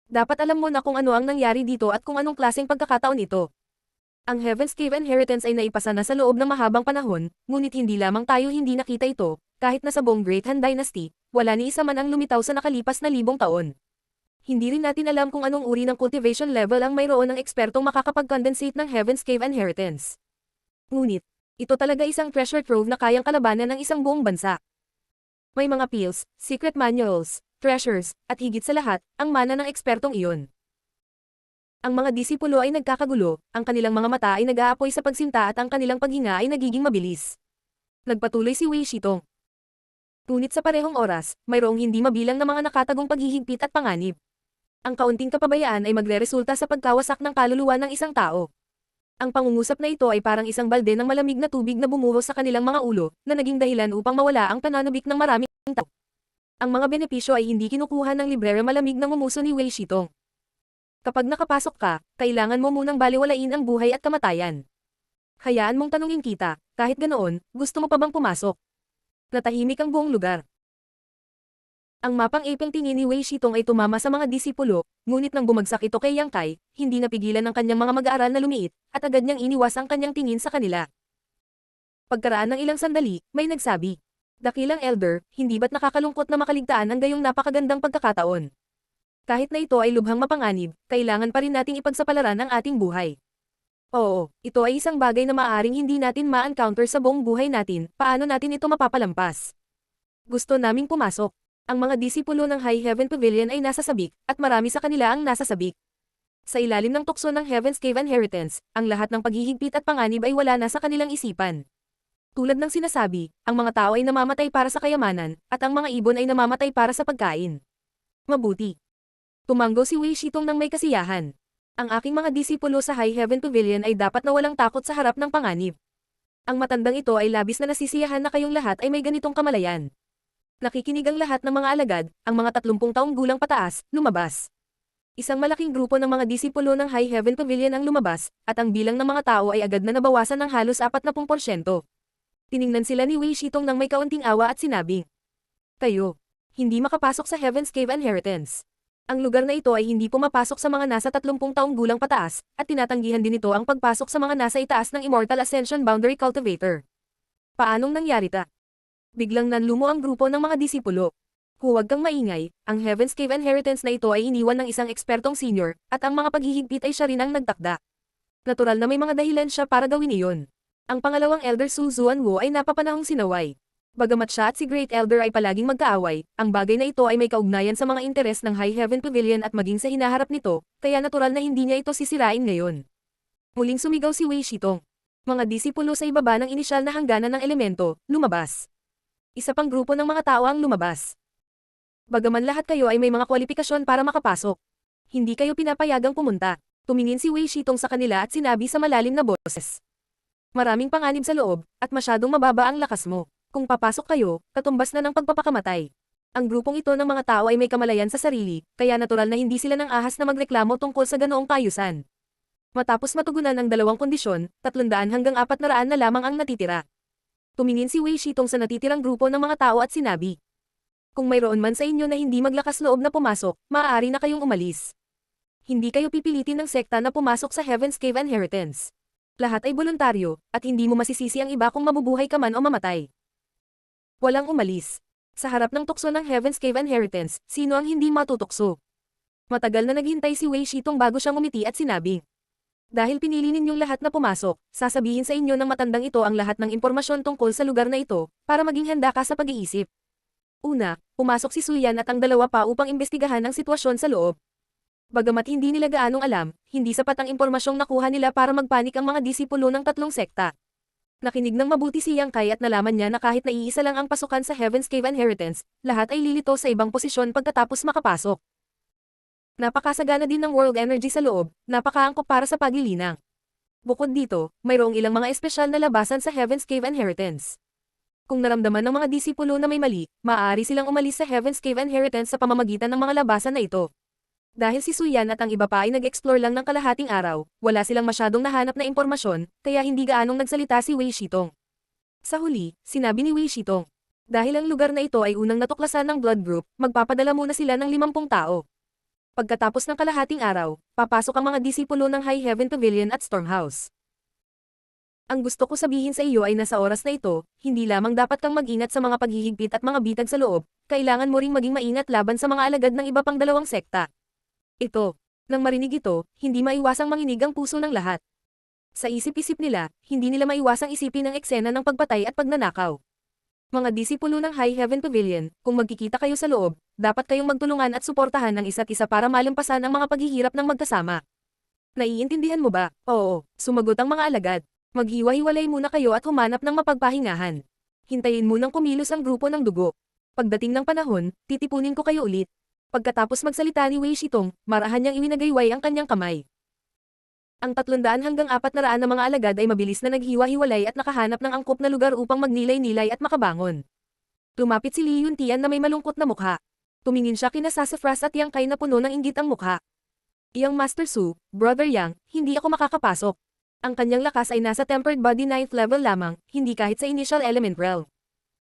Dapat alam mo na kung ano ang nangyari dito at kung anong klaseng pagkakataon ito. Ang Heaven's Cave Inheritance ay naipasa na sa loob ng mahabang panahon, ngunit hindi lamang tayo hindi nakita ito, kahit na sa buong Great Han Dynasty, wala ni isa man ang lumitaw sa nakalipas na 1,000 taon. Hindi rin natin alam kung anong uri ng cultivation level ang mayroon ng ekspertong makakapag-condensate ng Heaven's Cave Inheritance. Ngunit, ito talaga isang treasure trove na kayang kalabanan ng isang buong bansa. May mga pills, secret manuals, treasures, at higit sa lahat, ang mana ng ekspertong iyon. Ang mga disipulo ay nagkakagulo, ang kanilang mga mata ay nag-aapoy sa pagsinta at ang kanilang paghinga ay nagiging mabilis. Nagpatuloy si Wei Shitong. Ngunit sa parehong oras, mayroong hindi mabilang na mga nakatagong paghihigpit at panganib. Ang kaunting kapabayaan ay magreresulta sa pagkawasak ng kaluluwa ng isang tao. Ang pangungusap na ito ay parang isang balde ng malamig na tubig na bumuhos sa kanilang mga ulo, na naging dahilan upang mawala ang pananabik ng maraming tao. Ang mga benepisyo ay hindi kinukuha ng librero malamig ng umuso ni Wei Shitong. Kapag nakapasok ka, kailangan mo munang baliwalain ang buhay at kamatayan. Hayaan mong tanungin kita, kahit ganoon, gusto mo pa bang pumasok? Natahimik ang buong lugar. Ang mapang ipang tingin ni Wei Shitong ay tumama sa mga disipulo, ngunit nang bumagsak ito kay Yang Kai, hindi napigilan ng kanyang mga mag-aaral na lumiit, at agad niyang iniwas ang kanyang tingin sa kanila. Pagkaraan ng ilang sandali, may nagsabi. Dakilang elder, hindi ba't nakakalungkot na makaligtaan ang gayong napakagandang pagkakataon? Kahit na ito ay lubhang mapanganib, kailangan pa rin nating ipagsapalaran ang ating buhay. Oo, ito ay isang bagay na maaaring hindi natin ma-encounter sa buong buhay natin, paano natin ito mapapalampas? Gusto naming pumasok. Ang mga disipulo ng High Heaven Pavilion ay nasa sabik, at marami sa kanila ang nasa sabik. Sa ilalim ng tukso ng Heaven's Cave Inheritance, ang lahat ng paghihigpit at panganib ay wala na sa kanilang isipan. Tulad ng sinasabi, ang mga tao ay namamatay para sa kayamanan, at ang mga ibon ay namamatay para sa pagkain. Mabuti. Tumanggo si Wei Shitong ng may kasiyahan. Ang aking mga disipulo sa High Heaven Pavilion ay dapat na walang takot sa harap ng panganib. Ang matandang ito ay labis na nasisiyahan na kayong lahat ay may ganitong kamalayan. Nakikinig ang lahat ng mga alagad, ang mga 30 taong gulang pataas, lumabas. Isang malaking grupo ng mga disipulo ng High Heaven Pavilion ang lumabas, at ang bilang ng mga tao ay agad na nabawasan ng halos 40%. Tiningnan sila ni Wei Shitong ng may kaunting awa at sinabi, "Kayo, hindi makapasok sa Heaven's Cave Inheritance. Ang lugar na ito ay hindi pumapasok sa mga nasa 30 taong gulang pataas, at tinatanggihan din ito ang pagpasok sa mga nasa itaas ng Immortal Ascension Boundary Cultivator." Paanong nangyari ta? Biglang nanlumo ang grupo ng mga disipulo. Huwag kang maingay, ang Heaven's Cave Inheritance na ito ay iniwan ng isang ekspertong senior, at ang mga paghihigpit ay siya rin ang nagtakda. Natural na may mga dahilan siya para gawin iyon. Ang pangalawang Elder Su Zuanwo ay napapanahong sinaway. Bagamat siya at si Great Elder ay palaging magkaaway, ang bagay na ito ay may kaugnayan sa mga interes ng High Heaven Pavilion at maging sa hinaharap nito, kaya natural na hindi niya ito sisirain ngayon. Muling sumigaw si Wei Shitong. Mga disipulo sa ibaba ng inisyal na hangganan ng elemento, lumabas. Isa pang grupo ng mga tao ang lumabas. Bagaman lahat kayo ay may mga kwalifikasyon para makapasok. Hindi kayo pinapayagang pumunta. Tumingin si Wei Shitong sa kanila at sinabi sa malalim na boses. Maraming panganib sa loob, at masyadong mababa ang lakas mo. Kung papasok kayo, katumbas na ng pagpapakamatay. Ang grupong ito ng mga tao ay may kamalayan sa sarili, kaya natural na hindi sila ng ahas na magreklamo tungkol sa ganoong kaayusan. Matapos matugunan ang dalawang kondisyon, 300 hanggang 400 na lamang ang natitira. Tumingin si Wei Shitong sa natitirang grupo ng mga tao at sinabi, "Kung mayroon man sa inyo na hindi maglakas loob na pumasok, maaari na kayong umalis. Hindi kayo pipilitin ng sekta na pumasok sa Heaven's Cave Inheritance. Lahat ay voluntaryo, at hindi mo masisisi ang iba kung mabubuhay ka man o mamatay." Walang umalis. Sa harap ng tukso ng Heaven's Cave Inheritance, sino ang hindi matutukso? Matagal na naghintay si Wei Shitong bago siya ngumiti at sinabi, "Dahil pinili ninyong lahat na pumasok, sasabihin sa inyo ng matandang ito ang lahat ng impormasyon tungkol sa lugar na ito, para maging handa ka sa pag-iisip." Una, pumasok si Suyan at ang dalawa pa upang imbestigahan ang sitwasyon sa loob. Bagamat hindi nila gaanong alam, hindi sapat ang impormasyong nakuha nila para magpanik ang mga disipulo ng tatlong sekta. Nakinig ng mabuti si Yang Kai at nalaman niya na kahit naiisa lang ang pasukan sa Heaven's Cave Inheritance, lahat ay lilito sa ibang posisyon pagkatapos makapasok. Napakasagana din ng world energy sa loob, napakaangkop para sa paglilinang. Bukod dito, mayroong ilang mga espesyal na labasan sa Heaven's Cave Inheritance. Kung naramdaman ng mga disipulo na may mali, maaari silang umalis sa Heaven's Cave Inheritance sa pamamagitan ng mga labasan na ito. Dahil si Suyan at ang iba pa ay nag-explore lang ng kalahating araw, wala silang masyadong nahanap na impormasyon, kaya hindi gaanong nagsalita si Wei Shitong. Sa huli, sinabi ni Wei Shitong, "Dahil ang lugar na ito ay unang natuklasan ng blood group, magpapadala muna sila ng 50 tao. Pagkatapos ng kalahating araw, papasok ang mga disipulo ng High Heaven Pavilion at Stormhouse." Ang gusto ko sabihin sa iyo ay nasa oras na ito, hindi lamang dapat kang mag-ingat sa mga paghihigpit at mga bitag sa loob, kailangan mo ring maging maingat laban sa mga alagad ng iba pang dalawang sekta. Ito. Nang marinig ito, hindi maiwasang manginig ang puso ng lahat. Sa isip-isip nila, hindi nila maiwasang isipin ang eksena ng pagpatay at pagnanakaw. Mga disipulo ng High Heaven Pavilion, kung magkikita kayo sa loob, dapat kayong magtulungan at suportahan ng isa't isa para malampasan ang mga paghihirap ng magkasama. Naiintindihan mo ba? Oo, sumagot ang mga alagad. Maghiwa-hiwalay muna kayo at humanap ng mapagpahingahan. Hintayin munang kumilos ang grupo ng dugo. Pagdating ng panahon, titipunin ko kayo ulit. Pagkatapos magsalita ni Wei Shitong, marahan niyang iwinagayway ang kanyang kamay. Ang 300 hanggang 400 na mga alagad ay mabilis na naghiwa-hiwalay at nakahanap ng angkop na lugar upang magnilay-nilay at makabangon. Lumapit si Li Yuntian na may malungkot na mukha. Tumingin siya kina Sassafras at Yang Kai na puno ng inggit ang mukha. "Iyang Master Su, Brother Yang, hindi ako makakapasok. Ang kanyang lakas ay nasa tempered body 9th level lamang, hindi kahit sa initial element realm."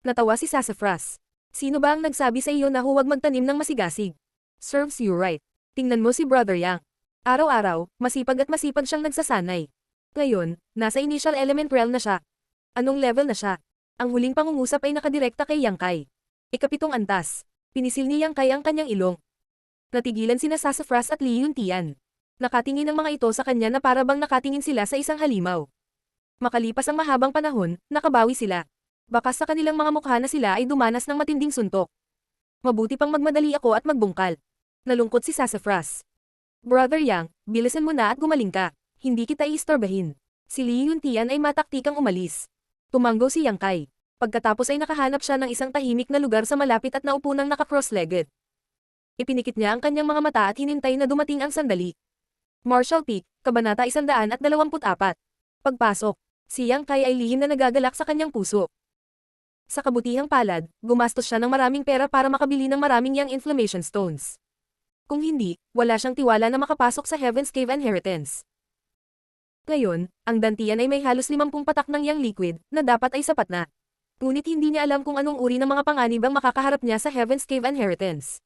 Natawa si Sassafras. Sino ba ang nagsabi sa iyo na huwag magtanim ng masigasig? Serves you right. Tingnan mo si Brother Yang. Araw-araw, masipag at masipag siyang nagsasanay. Ngayon, nasa initial element realm na siya. Anong level na siya? Ang huling pangungusap ay nakadirekta kay Yang Kai. Ikapitong antas. Pinisil ni Yang Kai ang kanyang ilong. Natigilan sina Sassafras at Li Yuntian. Nakatingin ang mga ito sa kanya na para bang nakatingin sila sa isang halimaw. Makalipas ang mahabang panahon, nakabawi sila. Baka sa kanilang mga mukha na sila ay dumanas ng matinding suntok. Mabuti pang magmadali ako at magbungkal. Nalungkot si Sassafras. Brother Yang, bilisan mo na at gumaling ka. Hindi kita iistorbahin. Si Li Yuntian ay mataktikang umalis. Tumanggo si Yang Kai. Pagkatapos ay nakahanap siya ng isang tahimik na lugar sa malapit at naupo ng naka-cross-legged. Ipinikit niya ang kanyang mga mata at hinintay na dumating ang sandali. Marshall Peak, Kabanata 124. Pagpasok, si Yang Kai ay lihim na nagagalak sa kanyang puso. Sa kabutihang palad, gumastos siya ng maraming pera para makabili ng maraming Yang Inflammation Stones. Kung hindi, wala siyang tiwala na makapasok sa Heaven's Cave Inheritance. Ngayon, ang dantian ay may halos 50 patak ng Yang Liquid, na dapat ay sapat na. Ngunit hindi niya alam kung anong uri ng mga panganib ang makakaharap niya sa Heaven's Cave Inheritance.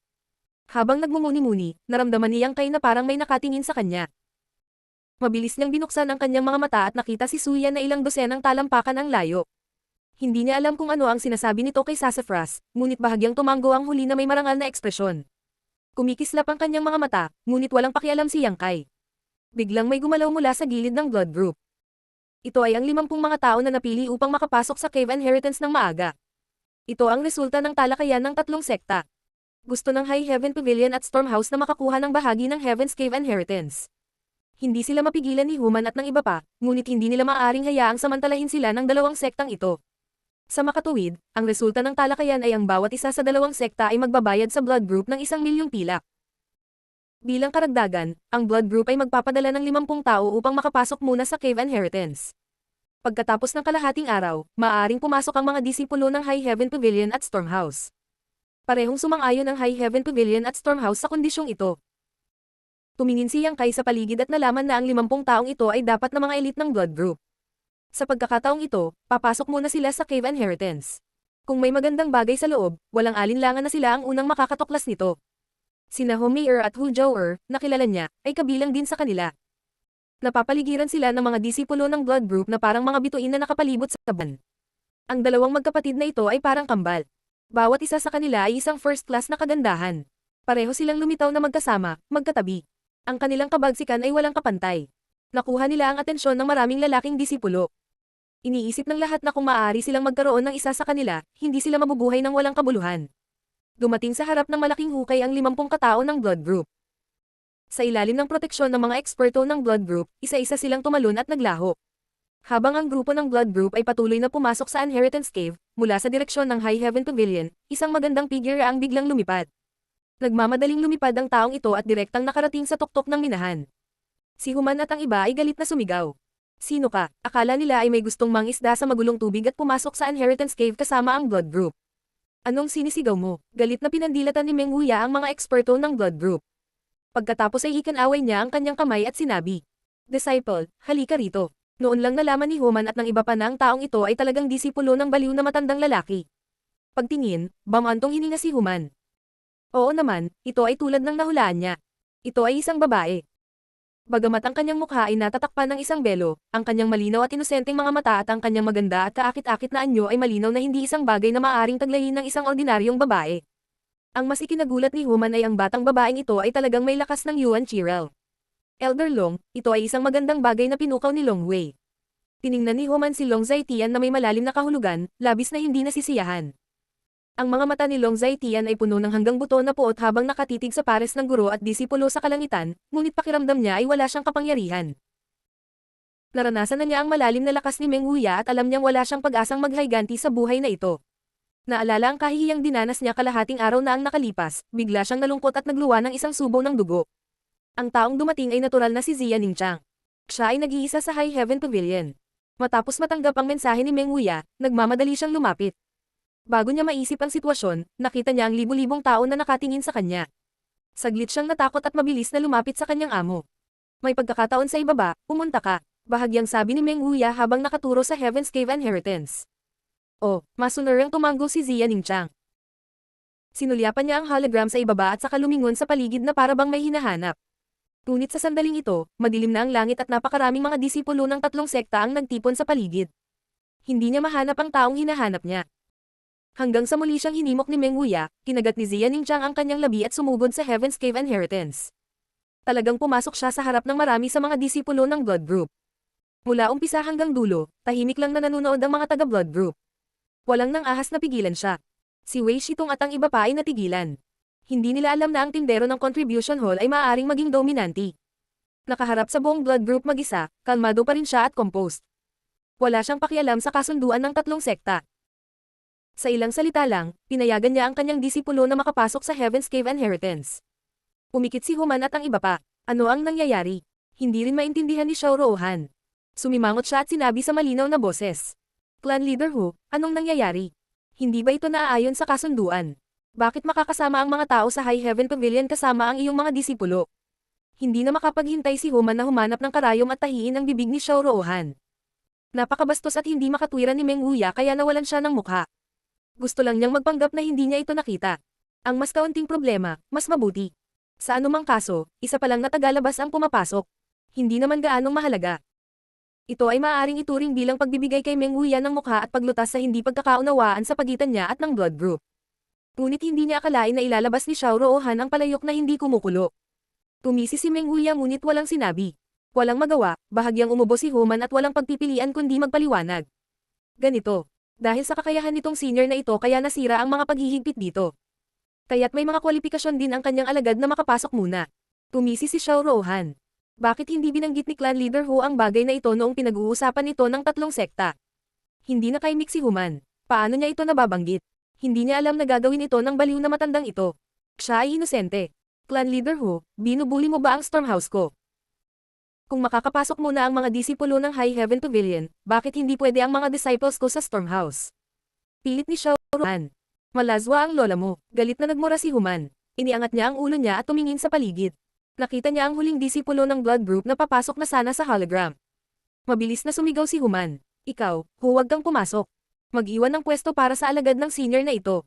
Habang nagmumuni-muni, naramdaman ni Yang Kai na parang may nakatingin sa kanya. Mabilis niyang binuksan ang kanyang mga mata at nakita si Suyan na ilang dosenang talampakan ang layo. Hindi niya alam kung ano ang sinasabi nito kay Sassafras, ngunit bahagyang tumanggo ang huli na may marangal na ekspresyon. Kumikislap ang kanyang mga mata, ngunit walang pakialam si Yang Kai. Biglang may gumalaw mula sa gilid ng blood group. Ito ay ang 50 mga tao na napili upang makapasok sa Cave Inheritance ng maaga. Ito ang resulta ng talakayan ng 3 sekta. Gusto ng High Heaven Pavilion at Stormhouse na makakuha ng bahagi ng Heaven's Cave Inheritance. Hindi sila mapigilan ni Human at ng iba pa, ngunit hindi nila maaaring hayaang samantalahin sila ng 2 sektang ito. Sa makatuwid, ang resulta ng talakayan ay ang bawat isa sa 2 sekta ay magbabayad sa blood group ng 1,000,000 pilak. Bilang karagdagan, ang blood group ay magpapadala ng 50 tao upang makapasok muna sa Cave Inheritance. Pagkatapos ng kalahating araw, maaaring pumasok ang mga disipulo ng High Heaven Pavilion at Stormhouse. Parehong sumang-ayon ang High Heaven Pavilion at Stormhouse sa kondisyong ito. Tumingin si Yang Kai sa paligid at nalaman na ang 50 taong ito ay dapat na mga elite ng blood group. Sa pagkakataong ito, papasok muna sila sa Cave Inheritance. Kung may magandang bagay sa loob, walang alinlangan na sila ang unang makakatuklas nito. Sina Homer at Hu Zhou, na kilala niya, ay kabilang din sa kanila. Napapaligiran sila ng mga disipulo ng blood group na parang mga bituin na nakapalibot sa taban. Ang dalawang magkapatid na ito ay parang kambal. Bawat isa sa kanila ay isang first class na kagandahan. Pareho silang lumitaw na magkasama, magkatabi. Ang kanilang kabagsikan ay walang kapantay. Nakuha nila ang atensyon ng maraming lalaking disipulo. Iniisip ng lahat na kung maaari silang magkaroon ng isa sa kanila, hindi sila mabubuhay ng walang kabuluhan. Dumating sa harap ng malaking hukay ang 50 katao ng blood group. Sa ilalim ng proteksyon ng mga eksperto ng blood group, isa-isa silang tumalon at naglaho. Habang ang grupo ng blood group ay patuloy na pumasok sa Inheritance Cave, mula sa direksyon ng High Heaven Pavilion, isang magandang figure ang biglang lumipad. Nagmamadaling lumipad ang taong ito at direktang nakarating sa tuktok ng minahan. Si Human at ang iba ay galit na sumigaw. Sino ka? Akala nila ay may gustong mangisda sa magulong tubig at pumasok sa Inheritance Cave kasama ang blood group. Anong sinisigaw mo? Galit na pinandilatan ni Meng Huya ang mga eksperto ng blood group. Pagkatapos ay ikinaway niya ang kanyang kamay at sinabi, Disciple, halika rito. Noon lang nalaman ni Human at ng iba pa na ang taong ito ay talagang disipulo ng baliw na matandang lalaki. Pagtingin, bamantong hininga si Human. Oo naman, ito ay tulad ng nahulaan niya. Ito ay isang babae. Bagamat ang kanyang mukha ay natatakpan ng isang belo, ang kanyang malinaw at inosenteng mga mata at ang kanyang maganda at kaakit-akit na anyo ay malinaw na hindi isang bagay na maaaring taglayin ng isang ordinaryong babae. Ang mas ikinagulat ni Human ay ang batang babaeng ito ay talagang may lakas ng Yuan Chirel. Elder Long, ito ay isang magandang bagay na pinukaw ni Long Wei. Tiningnan ni Human si Long Zaitian na may malalim na kahulugan, labis na hindi nasisiyahan. Ang mga mata ni Long Zaitian ay puno ng hanggang buto na puot habang nakatitig sa pares ng guro at disipulo sa kalangitan, ngunit pakiramdam niya ay wala siyang kapangyarihan. Naranasan na niya ang malalim na lakas ni Meng Huya at alam niyang wala siyang pag-asang maghayganti sa buhay na ito. Naalala ang kahihiyang dinanas niya kalahating araw na ang nakalipas, bigla siyang nalungkot at nagluwa ng isang subo ng dugo. Ang taong dumating ay natural na si Zia Ningchang. Siya ay nag-iisa sa High Heaven Pavilion. Matapos matanggap ang mensahe ni Meng Huya, nagmamadali siyang lumapit. Bago niya maisip ang sitwasyon, nakita niya ang libu-libong tao na nakatingin sa kanya. Saglit siyang natakot at mabilis na lumapit sa kanyang amo. May pagkakataon sa ibaba, pumunta ka. Bahagyang sabi ni Meng Huya habang nakaturo sa Heaven's Cave Inheritance. Oh, masunarang tumanggo si Zia Ningchang. Sinulyapan niya ang hologram sa ibaba at saka lumingon sa paligid na para bang may hinahanap. Ngunit sa sandaling ito, madilim na ang langit at napakaraming mga disipulo ng tatlong sekta ang nagtipon sa paligid. Hindi niya mahanap ang taong hinahanap niya. Hanggang sa muli siyang hinimok ni Meng Wuya, kinagat ni Zia Ningjiang ang kanyang labi at sumugod sa Heaven's Cave Inheritance. Talagang pumasok siya sa harap ng marami sa mga disipulo ng Blood Group. Mula umpisa hanggang dulo, tahimik lang na nanonood ang mga taga-Blood Group. Walang nang ahas na pigilan siya. Si Wei Shitong at ang iba pa ay natigilan. Hindi nila alam na ang tindero ng Contribution Hall ay maaaring maging dominante. Nakaharap sa buong Blood Group mag-isa, kalmado pa rin siya at composed. Wala siyang pakialam sa kasunduan ng tatlong sekta. Sa ilang salita lang, pinayagan niya ang kanyang disipulo na makapasok sa Heaven's Cave Inheritance. Umikit si Human at ang iba pa. Ano ang nangyayari? Hindi rin maintindihan ni Xiao Ruohan. Sumimangot siya at sinabi sa malinaw na boses. Clan Leader Hu, anong nangyayari? Hindi ba ito naaayon sa kasunduan? Bakit makakasama ang mga tao sa High Heaven Pavilion kasama ang iyong mga disipulo? Hindi na makapaghintay si Human na humanap ng karayom at tahiin ang bibig ni Xiao Ruohan. Napakabastos at hindi makatwiran ni Meng Wuya kaya nawalan siya ng mukha. Gusto lang niyang magpanggap na hindi niya ito nakita. Ang mas kaunting problema, mas mabuti. Sa anumang kaso, isa pa lang na tagalabas ang pumapasok. Hindi naman gaanong mahalaga. Ito ay maaaring ituring bilang pagbibigay kay Meng Wuya ng mukha at paglutas sa hindi pagkakaunawaan sa pagitan niya at ng Blood Group. Ngunit hindi niya akalain na ilalabas ni Xiao Ruohan ang palayok na hindi kumukulo. Tumisi si Meng Wuya ngunit walang sinabi. Walang magawa, bahagyang umubo si Human at walang pagpipilian kundi magpaliwanag. Ganito. Dahil sa kakayahan nitong senior na ito kaya nasira ang mga paghihigpit dito. Kaya't may mga kwalifikasyon din ang kanyang alagad na makapasok muna. Tumisi si Xiao Ruohan. Bakit hindi binanggit ni Clan Leader Hu ang bagay na ito noong pinag-uusapan ito ng tatlong sekta? Hindi nakaimik si Human. Paano niya ito nababanggit? Hindi niya alam na gagawin ito ng baliw na matandang ito. Siya ay inosente. Clan Leader Hu, binubuli mo ba ang Stormhouse ko? Kung makakapasok muna ang mga disipulo ng High Heaven Pavilion, bakit hindi pwede ang mga disciples ko sa Stormhouse? Pilit ni Xiao Ruohan. Malazwa ang lola mo, galit na nagmura si Human. Iniangat niya ang ulo niya at tumingin sa paligid. Nakita niya ang huling disipulo ng Blood Group na papasok na sana sa hologram. Mabilis na sumigaw si Human. Ikaw, huwag kang pumasok. Mag-iwan ng pwesto para sa alagad ng senior na ito.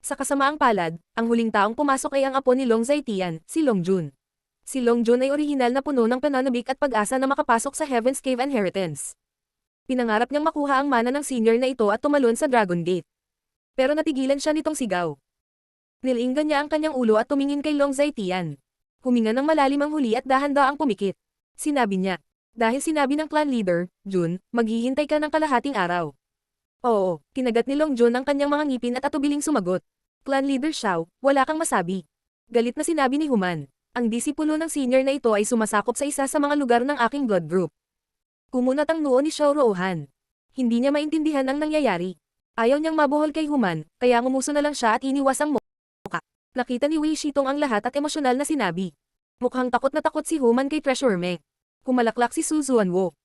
Sa kasamaang palad, ang huling taong pumasok ay ang apo ni Long Zaitian, si Long Jun. Si Long Jun ay orihinal na puno ng pananabik at pag-asa na makapasok sa Heaven's Cave Inheritance. Pinangarap niyang makuha ang mana ng senior na ito at tumalon sa Dragon Gate. Pero natigilan siya nitong sigaw. Nilinggan niya ang kanyang ulo at tumingin kay Long Zaitian. Huminga ng malalim ang huli at dahan-daang pumikit. Sinabi niya. Dahil sinabi ng clan leader, Jun, maghihintay ka ng kalahating araw. Oo, kinagat ni Long Jun ang kanyang mga ngipin at atubiling sumagot. Clan leader Xiao, wala kang masabi. Galit na sinabi ni Human. Ang disipulo ng senior na ito ay sumasakop sa isa sa mga lugar ng aking blood group. Kumunat ang noo ni Xiao Ruohan. Hindi niya maintindihan ang nangyayari. Ayaw niyang mabuhol kay Human, kaya ngumuso na lang siya at iniwas ang mukha. Nakita ni Wei Shitong ang lahat at emosyonal na sinabi. Mukhang takot na takot si Human kay Treasurer Meng. Humalaklak si Su Zuanwo.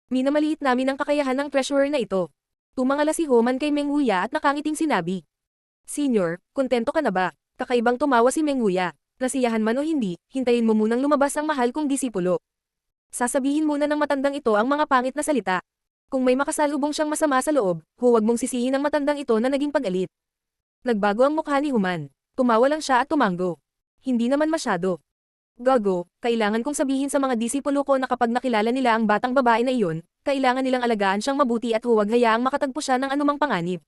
Minamaliit namin ang kakayahan ng treasurer na ito. Tumangala si Human kay Meng Wuya at nakangiting sinabi. Senior, kontento ka na ba? Kakaibang tumawa si Meng Wuya. Nasiyahan man o hindi, hintayin mo munang lumabas ang mahal kong disipulo. Sasabihin muna ng matandang ito ang mga pangit na salita. Kung may makasalubong siyang masama sa loob, huwag mong sisihin ang matandang ito na naging pag-alit. Nagbago ang mukha ni Human. Tumawa lang siya at tumanggo. Hindi naman masyado. Gago, kailangan kong sabihin sa mga disipulo ko na kapag nakilala nila ang batang babae na iyon, kailangan nilang alagaan siyang mabuti at huwag hayaang makatagpo siya ng anumang panganib.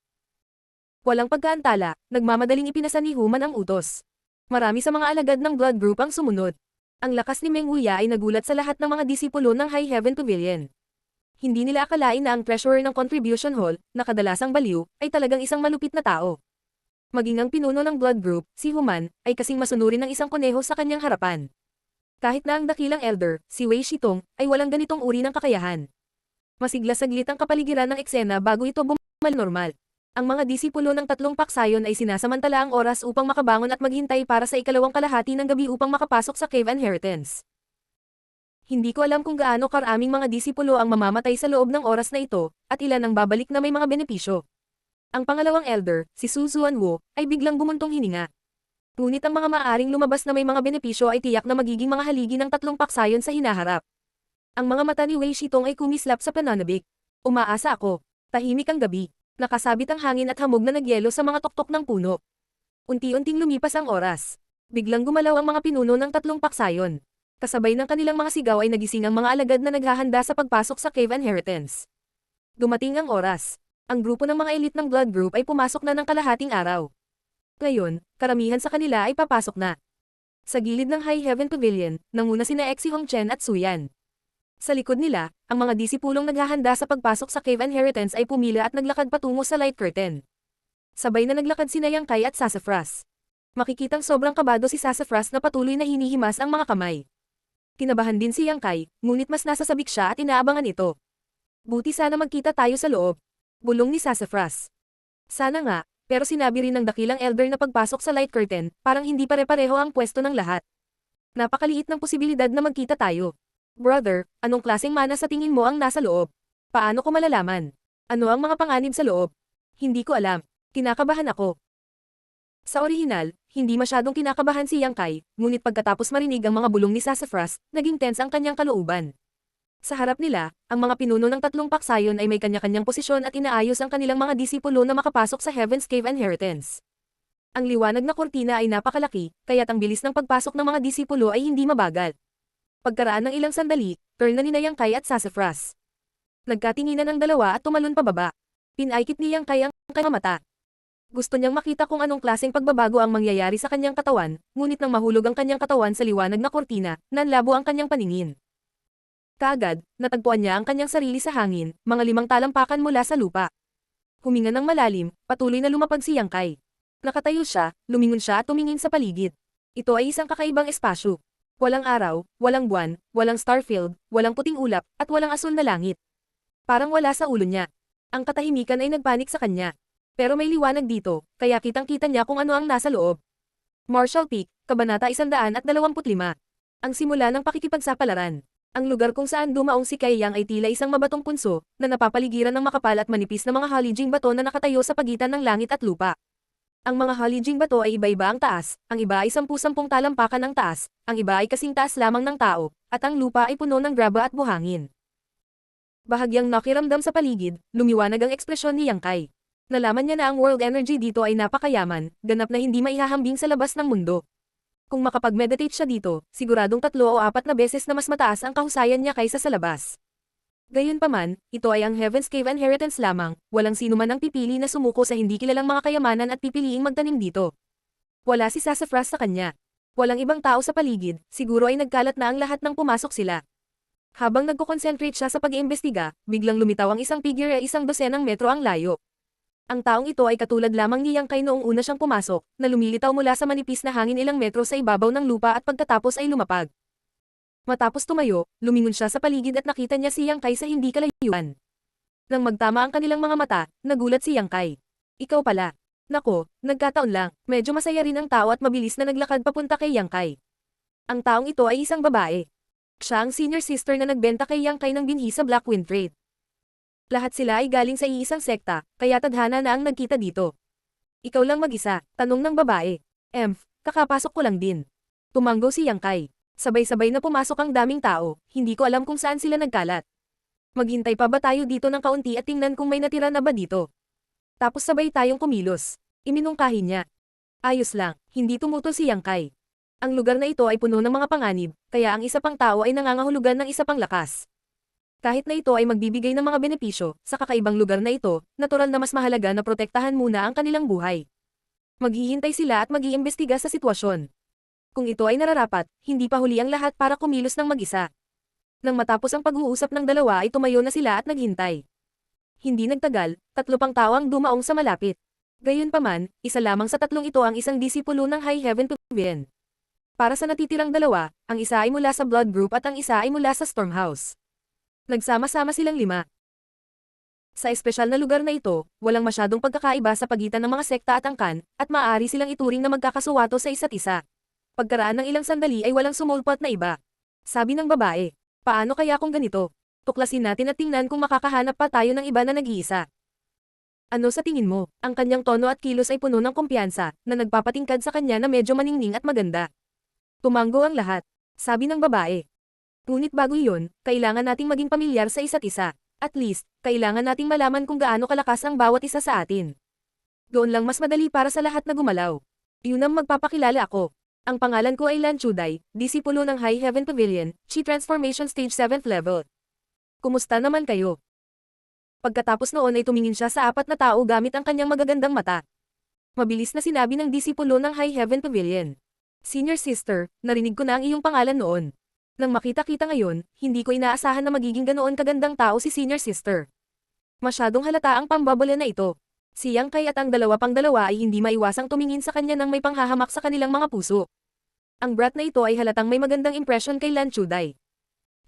Walang pagkaantala, nagmamadaling ipinasa ni Human ang utos. Marami sa mga alagad ng blood group ang sumunod. Ang lakas ni Meng Wuya ay nagulat sa lahat ng mga disipulo ng High Heaven Pavilion. Hindi nila akalain na ang treasurer ng Contribution Hall, na kadalasang baliw, ay talagang isang malupit na tao. Maging ang pinuno ng blood group, si Human, ay kasing masunurin ng isang kuneho sa kanyang harapan. Kahit na ang dakilang elder, si Wei Shitong, ay walang ganitong uri ng kakayahan. Masigla-saglit ang kapaligiran ng eksena bago ito bumalik normal. Ang mga disipulo ng tatlong paksayon ay sinasamantala ang oras upang makabangon at maghintay para sa ikalawang kalahati ng gabi upang makapasok sa Cave Inheritance. Hindi ko alam kung gaano karaming mga disipulo ang mamamatay sa loob ng oras na ito, at ilan ang babalik na may mga benepisyo. Ang pangalawang elder, si Su Zuanwo, ay biglang bumuntong hininga. Ngunit ang mga maaaring lumabas na may mga benepisyo ay tiyak na magiging mga haligi ng tatlong paksayon sa hinaharap. Ang mga mata ni Wei Shitong ay kumislap sa pananabik. Umaasa ako. Tahimik ang gabi. Nakasabit ang hangin at hamog na nagyelo sa mga tuktok ng puno. Unti-unting lumipas ang oras. Biglang gumalaw ang mga pinuno ng tatlong paksayon. Kasabay ng kanilang mga sigaw ay nagising ang mga alagad na naghahanda sa pagpasok sa Cave Inheritance. Dumating ang oras. Ang grupo ng mga elite ng Blood Group ay pumasok na ng kalahating araw. Ngayon, karamihan sa kanila ay papasok na. Sa gilid ng High Heaven Pavilion, nanguna sina Exi Hongchen at Suyan. Sa likod nila, ang mga disipulong naghahanda sa pagpasok sa Cave Inheritance ay pumila at naglakad patungo sa Light Curtain. Sabay na naglakad sina Yang Kai at Sassafras. Makikitang sobrang kabado si Sassafras na patuloy na hinihimas ang mga kamay. Kinabahan din si Yang Kai, ngunit mas nasasabik siya at inaabangan ito. Buti sana magkita tayo sa loob. Bulong ni Sassafras. Sana nga, pero sinabi rin ng dakilang elder na pagpasok sa Light Curtain, parang hindi pare-pareho ang pwesto ng lahat. Napakaliit ng posibilidad na magkita tayo. Brother, anong klaseng mana sa tingin mo ang nasa loob? Paano ko malalaman? Ano ang mga panganib sa loob? Hindi ko alam. Kinakabahan ako. Sa orihinal, hindi masyadong kinakabahan si Yang Kai, ngunit pagkatapos marinig ang mga bulong ni Sassafras, naging tense ang kanyang kalooban. Sa harap nila, ang mga pinuno ng tatlong paksayon ay may kanya-kanyang posisyon at inaayos ang kanilang mga disipulo na makapasok sa Heaven's Cave Inheritance. Ang liwanag na kortina ay napakalaki, kaya't ang bilis ng pagpasok ng mga disipulo ay hindi mabagal. Pagkaraan ng ilang sandali, turn na ni Yang Kai at Sassafras. Nagkatinginan ang dalawa at tumalon pababa. Pinaikit ni Yang Kai ang kanyang mata. Gusto niyang makita kung anong klaseng pagbabago ang mangyayari sa kanyang katawan, ngunit nang mahulog ang kanyang katawan sa liwanag na kortina, nanlabo ang kanyang paningin. Kaagad, natagpuan niya ang kanyang sarili sa hangin, mga 5 talampakan mula sa lupa. Huminga ng malalim, patuloy na lumapag si Yang Kai. Nakatayo siya, lumingon siya at tumingin sa paligid. Ito ay isang kakaibang espasyo. Walang araw, walang buwan, walang starfield, walang puting ulap, at walang asul na langit. Parang wala sa ulo niya. Ang katahimikan ay nagpanik sa kanya. Pero may liwanag dito, kaya kitang-kita niya kung ano ang nasa loob. Marshall Peak, Kabanata 125. Ang simula ng pakikipagsapalaran. Ang lugar kung saan dumaong si Kai Yang ay tila isang mabatong punso, na napapaligiran ng makapal at manipis na mga halijing bato na nakatayo sa pagitan ng langit at lupa. Ang mga halijing bato ay iba-iba ang taas, ang iba ay 10-10 talampakan ang taas, ang iba ay kasing taas lamang ng tao, at ang lupa ay puno ng graba at buhangin. Bahagyang nakiramdam sa paligid, lumiwanag ang ekspresyon ni Yang Kai. Nalaman niya na ang world energy dito ay napakayaman, ganap na hindi maihahambing sa labas ng mundo. Kung makapag-meditate siya dito, siguradong 3 o 4 na beses na mas mataas ang kahusayan niya kaysa sa labas. Gayunpaman, ito ay ang Heaven's Cave Inheritance lamang, walang sino man ang pipili na sumuko sa hindi kilalang mga kayamanan at pipiliing magtanim dito. Wala si Sassafras sa kanya. Walang ibang tao sa paligid, siguro ay nagkalat na ang lahat nang pumasok sila. Habang nagko-concentrate siya sa pag-iimbestiga, biglang lumitaw ang isang figure ay 12 metro ang layo. Ang taong ito ay katulad lamang ni Yang Kai noong una siyang pumasok, na lumilitaw mula sa manipis na hangin ilang metro sa ibabaw ng lupa at pagkatapos ay lumapag. Matapos tumayo, lumingon siya sa paligid at nakita niya si Yang Kai sa hindi kalayuan. Nang magtama ang kanilang mga mata, nagulat si Yang Kai. Ikaw pala. Nako, nagkataon lang, medyo masaya rin ang tao at mabilis na naglakad papunta kay Yang Kai. Ang taong ito ay isang babae. Siya ang senior sister na nagbenta kay Yang Kai ng binhi sa Blackwind Trade. Lahat sila ay galing sa iisang sekta, kaya tadhana na ang nagkita dito. Ikaw lang mag-isa, tanong ng babae. Kakapasok ko lang din. Tumanggo si Yang Kai. Sabay-sabay na pumasok ang daming tao, hindi ko alam kung saan sila nagkalat. Maghintay pa ba tayo dito ng kaunti at tingnan kung may natira na ba dito? Tapos sabay tayong kumilos. Iminungkahi niya. Ayos lang, hindi tumutol si Yang Kai. Ang lugar na ito ay puno ng mga panganib, kaya ang isa pang tao ay nangangahulugan ng isa pang lakas. Kahit na ito ay magbibigay ng mga benepisyo, sa kakaibang lugar na ito, natural na mas mahalaga na protektahan muna ang kanilang buhay. Maghihintay sila at mag-iimbestiga sa sitwasyon. Kung ito ay nararapat, hindi pa huli ang lahat para kumilos ng mag-isa. Nang matapos ang pag-uusap ng dalawa ay tumayo na sila at naghintay. Hindi nagtagal, 3 pang tao ang dumaong sa malapit. Gayunpaman, isa lamang sa 3 ito ang isang disipulo ng High Heaven Pavilion. Para sa natitirang dalawa, ang isa ay mula sa Blood Group at ang isa ay mula sa Stormhouse. Nagsama-sama silang 5. Sa espesyal na lugar na ito, walang masyadong pagkakaiba sa pagitan ng mga sekta at angkan, at maaari silang ituring na magkakasuwato sa isa't isa. Pagkaraan ng ilang sandali ay walang sumulpot na iba. Sabi ng babae, paano kaya kung ganito? Tuklasin natin at tingnan kung makakahanap pa tayo ng iba na nag-iisa. Ano sa tingin mo? Ang kanyang tono at kilos ay puno ng kumpiyansa, na nagpapatingkad sa kanya na medyo maningning at maganda. Tumanggo ang lahat. Sabi ng babae. Ngunit bago iyon, kailangan nating maging pamilyar sa isa't isa. At least, kailangan nating malaman kung gaano kalakas ang bawat isa sa atin. Doon lang mas madali para sa lahat na gumalaw. Yun ang magpapakilala ako. Ang pangalan ko ay Lan Chuday, disipulo ng High Heaven Pavilion, Chi Transformation Stage 7th Level. Kumusta naman kayo? Pagkatapos noon ay tumingin siya sa apat na tao gamit ang kanyang magagandang mata. Mabilis na sinabi ng disipulo ng High Heaven Pavilion. Senior sister, narinig ko na ang iyong pangalan noon. Nang makita-kita ngayon, hindi ko inaasahan na magiging ganoon kagandang tao si senior sister. Masyadong halata ang pambabala na ito. Si Yang Kai at ang dalawa pang dalawa ay hindi maiwasang tumingin sa kanya nang may panghahamak sa kanilang mga puso. Ang brat na ito ay halatang may magandang impresyon kay Lan Chuday.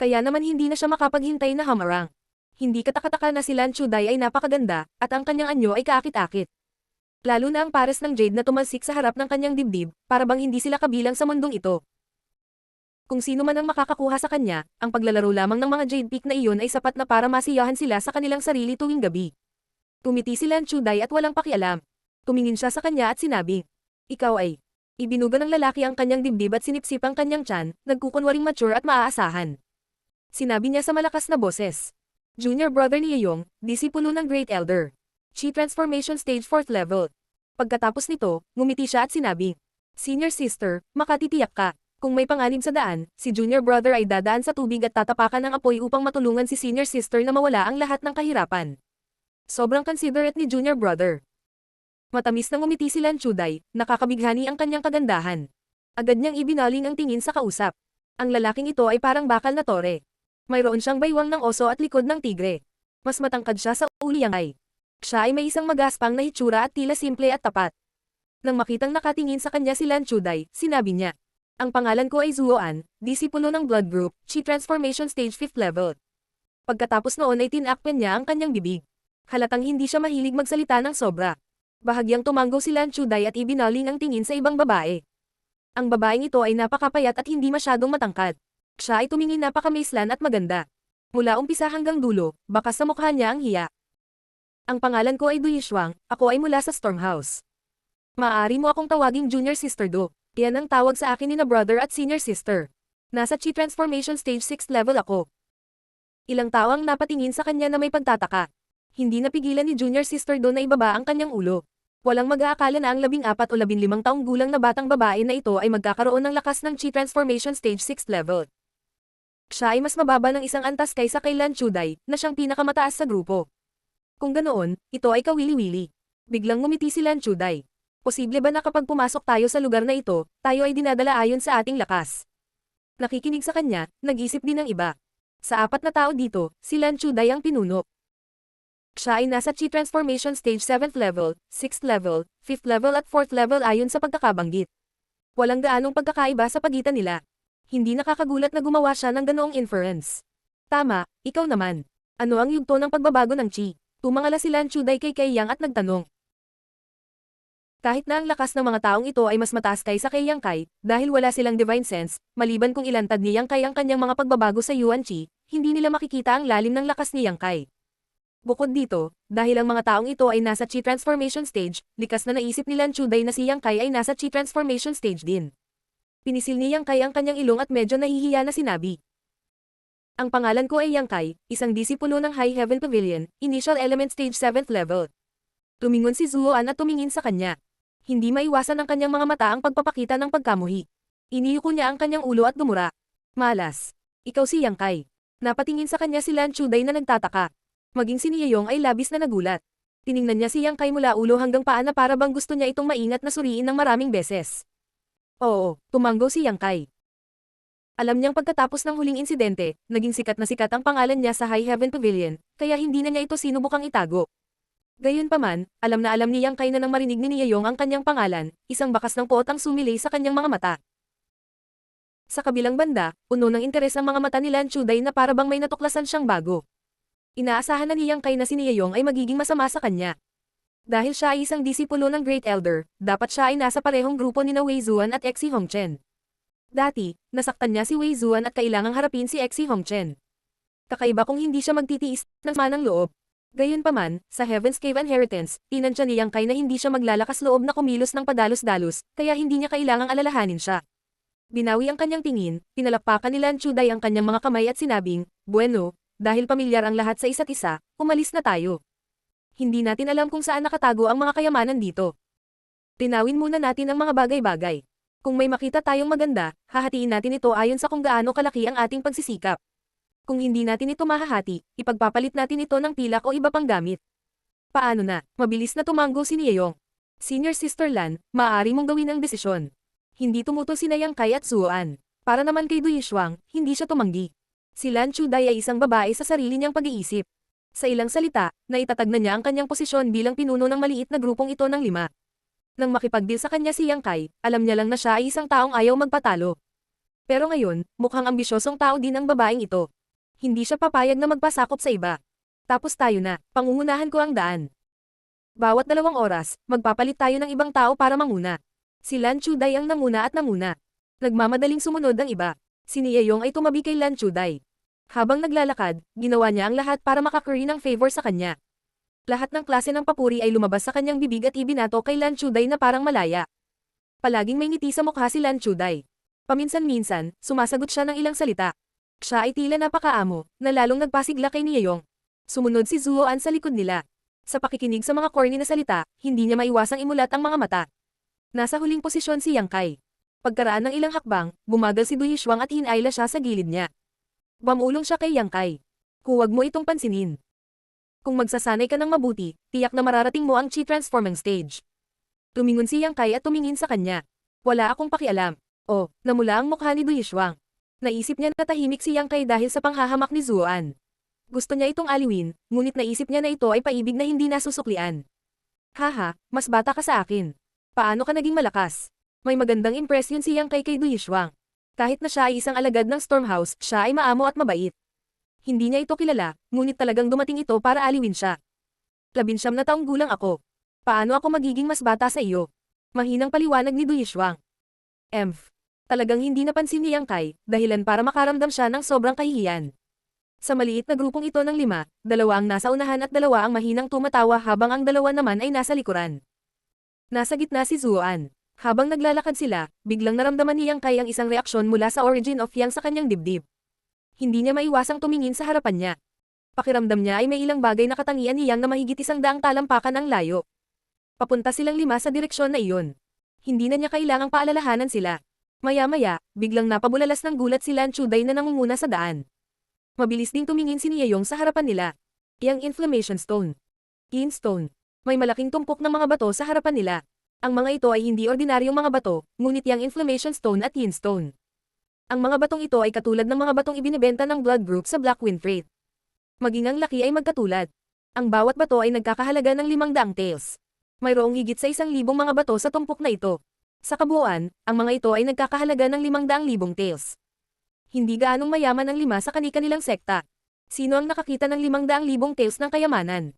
Kaya naman hindi na siya makapaghintay na hamarang. Hindi katakataka na si Lan Chuday ay napakaganda, at ang kanyang anyo ay kaakit-akit. Lalo na ang pares ng jade na tumalsik sa harap ng kanyang dibdib, para bang hindi sila kabilang sa mundong ito. Kung sino man ang makakakuha sa kanya, ang paglalaro lamang ng mga jade pick na iyon ay sapat na para masiyahan sila sa kanilang sarili tuwing gabi. Tumiti si Lan Chuday at walang pakialam. Tumingin siya sa kanya at sinabi, "Ikaw ay." Ibinuga ng lalaki ang kanyang dibdib at sinipsip ang kanyang tiyan, nagkukunwaring mature at maaasahan. Sinabi niya sa malakas na boses, "Junior brother ni Yeyong, disipulo ng Great Elder. Chi Transformation Stage 4th Level." Pagkatapos nito, ngumiti siya at sinabi, "Senior sister, makatitiyak ka. Kung may panganib sa daan, si junior brother ay dadaan sa tubig at tatapakan ng apoy upang matulungan si senior sister na mawala ang lahat ng kahirapan." Sobrang considerate ni junior brother. Matamis na ngumiti si Lan Chuday, nakakabighani ang kanyang kagandahan. Agad niyang ibinaling ang tingin sa kausap. Ang lalaking ito ay parang bakal na tore. Mayroon siyang baywang ng oso at likod ng tigre. Mas matangkad siya sa ulo Yang Kai. Siya ay may isang magaspang na hitsura at tila simple at tapat. Nang makitang nakatingin sa kanya si Lan Chuday, sinabi niya, "Ang pangalan ko ay Zuoan, disipulo ng Blood Group, Chi Transformation Stage 5th Level." Pagkatapos noon ay tinakpan niya ang kanyang bibig. Halatang hindi siya mahilig magsalita ng sobra. Bahagyang tumanggo si Lan Chuday at ibinaling ang tingin sa ibang babae. Ang babaeng ito ay napakapayat at hindi masyadong matangkad. Siya ay tumingin napakamaislan at maganda. Mula umpisa hanggang dulo, bakas sa mukha niya ang hiya. "Ang pangalan ko ay Du Yishuang, ako ay mula sa Stormhouse. Maaari mo akong tawaging junior sister Do. Yan ang tawag sa akin ni na brother at senior sister. Nasa Chi Transformation Stage 6th level ako." Ilang tao ang napatingin sa kanya na may pagtataka. Hindi napigilan ni junior sister Do na ibaba ang kanyang ulo. Walang mag-aakala na ang 14 o 15 taong gulang na batang babae na ito ay magkakaroon ng lakas ng Chi Transformation Stage 6th level. Siya ay mas mababa ng isang antas kaysa kay Lan Chuday, na siyang pinakamataas sa grupo. Kung ganoon, ito ay kawili-wili. Biglang ngumiti si Lan Chuday. Posible ba na kapag pumasok tayo sa lugar na ito, tayo ay dinadala ayon sa ating lakas? Nakikinig sa kanya, nag-isip din ng iba. Sa apat na tao dito, si Lan Chuday ang pinuno. Siya ay nasa Chi Transformation Stage 7th Level, 6th Level, 5th Level at 4th Level ayon sa pagkakabanggit. Walang gaanong pagkakaiba sa pagitan nila. Hindi nakakagulat na gumawa siya ng ganoong inference. "Tama, ikaw naman. Ano ang yugto ng pagbabago ng Chi?" Tumangala si Lan Chuday kay Yang at nagtanong. Kahit na ang lakas ng mga taong ito ay mas mataas kaysa kay Yang Kai, dahil wala silang divine sense, maliban kung ilantad ni Yang Kai ang kanyang mga pagbabago sa Yuan Chi, hindi nila makikita ang lalim ng lakas ni Yang Kai. Bukod dito, dahil ang mga taong ito ay nasa Chi Transformation Stage, likas na naisip ni Lan Chuday na si Yang Kai ay nasa Chi Transformation Stage din. Pinisil ni Yang Kai ang kanyang ilong at medyo nahihiya na sinabi, "Ang pangalan ko ay Yang Kai, isang disipulo ng High Heaven Pavilion, Initial Element Stage 7th Level." Tumingon si Zuoan at tumingin sa kanya. Hindi maiwasan ng kanyang mga mata ang pagpapakita ng pagkamuhi. Iniyuko niya ang kanyang ulo at dumura. "Malas. Ikaw si Yang Kai." Napatingin sa kanya si Lan Chuday na nagtataka. Maging si Yeyong ay labis na nagulat. Tiningnan niya si Yang Kai mula ulo hanggang paa na para bang gusto niya itong maingat na suriin ng maraming beses. "Oo," tumanggo si Yang Kai. Alam niyang pagkatapos ng huling insidente, naging sikat na sikat ang pangalan niya sa High Heaven Pavilion, kaya hindi na niya ito sinubukang itago. Gayunpaman, alam na alam ni Yang Kai na nang marinig ni Yeyong ang kanyang pangalan, isang bakas ng puot ang sumilay sa kanyang mga mata. Sa kabilang banda, puno ng interes ang mga mata ni Lan Chuday na para bang may natuklasan siyang bago. Inaasahan na ni Yang Kai na si Yeyong ay magiging masama sa kanya. Dahil siya ay isang disipulo ng Great Elder, dapat siya ay nasa parehong grupo ni na Wei Zuan at Exi Hongchen. Dati, nasaktan niya si Wei Zuan at kailangang harapin si Exi Hongchen. Kakaiba kung hindi siya magtitiis ng manang loob. Gayunpaman, sa Heaven's Cave Inheritance, tinansya ni Yang Kai na hindi siya maglalakas loob na kumilos ng padalos-dalos, kaya hindi niya kailangang alalahanin siya. Binawi ang kanyang tingin, pinalakpakan ni Lan Chuday ang kanyang mga kamay at sinabing, "Bueno, dahil pamilyar ang lahat sa isa't isa, umalis na tayo. Hindi natin alam kung saan nakatago ang mga kayamanan dito." Tinawin muna natin ang mga bagay-bagay. Kung may makita tayong maganda, hahatiin natin ito ayon sa kung gaano kalaki ang ating pagsisikap. Kung hindi natin ito mahahati, ipagpapalit natin ito ng pilak o iba pang gamit. Paano na? Mabilis na tumango si Nieyong. Senior Sister Lan, maaari mong gawin ang desisyon. Hindi tumuto si Yang Kai at Zuoan. Para naman kay Du Yishuang, hindi siya tumanggi. Si Lan Chuday ay isang babae sa sarili niyang pag-iisip. Sa ilang salita, naitatag na niya ang kanyang posisyon bilang pinuno ng maliit na grupong ito ng 5. Nang makipagdeal sa kanya si Yang Kai, alam niya lang na siya ay isang taong ayaw magpatalo. Pero ngayon, mukhang ambisyosong tao din ang babaeng ito. Hindi siya papayag na magpasakop sa iba. Tapos tayo na, pangungunahan ko ang daan. Bawat 2 oras, magpapalit tayo ng ibang tao para manguna. Si Lan Chuday ang nanguna at nanguna. Nagmamadaling sumunod ang iba. Si Nieyong ay tumabi kay Lan Chuday. Habang naglalakad, ginawa niya ang lahat para makakuri ng favor sa kanya. Lahat ng klase ng papuri ay lumabas sa kanyang bibig at ibinato kay Lan Chuday na parang malaya. Palaging may ngiti sa mukha si Lan Chuday. Paminsan-minsan, sumasagot siya ng ilang salita. Siya ay tila napakaamo, na lalong nagpasigla kay Nieyong. Sumunod si Zuoan sa likod nila. Sa pakikinig sa mga corny na salita, hindi niya maiwasang imulat ang mga mata. Nasa huling posisyon si Yang Kai. Pagkaraan ng ilang hakbang, bumagal si Du Yishuang at hinayla siya sa gilid niya. Bumulong siya kay Yang Kai. Huwag mo itong pansinin. Kung magsasanay ka ng mabuti, tiyak na mararating mo ang Chi Transforming Stage. Tumingon si Yang Kai at tumingin sa kanya. Wala akong pakialam. Oh, namula ang mukha ni Du Yishuang. Naisip niya na tahimik si Yang Kai dahil sa panghahamak ni Zuoan. Gusto niya itong aliwin, ngunit naisip niya na ito ay paibig na hindi nasusuklian. Haha, mas bata ka sa akin. Paano ka naging malakas? May magandang impresyon si Yang Kai kay Du Yishuang. Kahit na siya ay isang alagad ng Stormhouse, siya ay maamo at mabait. Hindi niya ito kilala, ngunit talagang dumating ito para aliwin siya. 19 na taong gulang ako. Paano ako magiging mas bata sa iyo? Mahinang paliwanag ni Du Yishuang. Talagang hindi napansin ni Yang Kai, dahilan para makaramdam siya ng sobrang kahihiyan. Sa maliit na grupong ito ng 5, 2 ang nasa unahan at 2 ang mahinang tumatawa habang ang 2 naman ay nasa likuran. Nasa gitna si Zuoan. Habang naglalakad sila, biglang naramdaman ni Yang Kai ang isang reaksyon mula sa origin of Yang sa kanyang dibdib. Hindi niya maiwasang tumingin sa harapan niya. Pakiramdam niya ay may ilang bagay na katangian ni Yang na mahigit 100 talampakan ang layo. Papunta silang 5 sa direksyon na iyon. Hindi na niya kailangang paalalahanan sila. Maya-maya, biglang napabulalas ng gulat si Lan Chuday na nangunguna sa daan. Mabilis ding tumingin si Nieyong sa harapan nila. Yang Inflammation Stone. Yin Stone. May malaking tumpok ng mga bato sa harapan nila. Ang mga ito ay hindi ordinaryong mga bato, ngunit Yang Inflammation Stone at Yin Stone. Ang mga batong ito ay katulad ng mga batong ibinebenta ng Blood Group sa Blackwing Freight. Maging ang laki ay magkatulad. Ang bawat bato ay nagkakahalaga ng 500 taels. Mayroong higit sa 1,000 mga bato sa tumpok na ito. Sa kabuuan, ang mga ito ay nagkakahalaga ng 500,000 taels. Hindi gaanong mayaman ang 5 sa kani-kanilang sekta. Sino ang nakakita ng 500,000 taels ng kayamanan?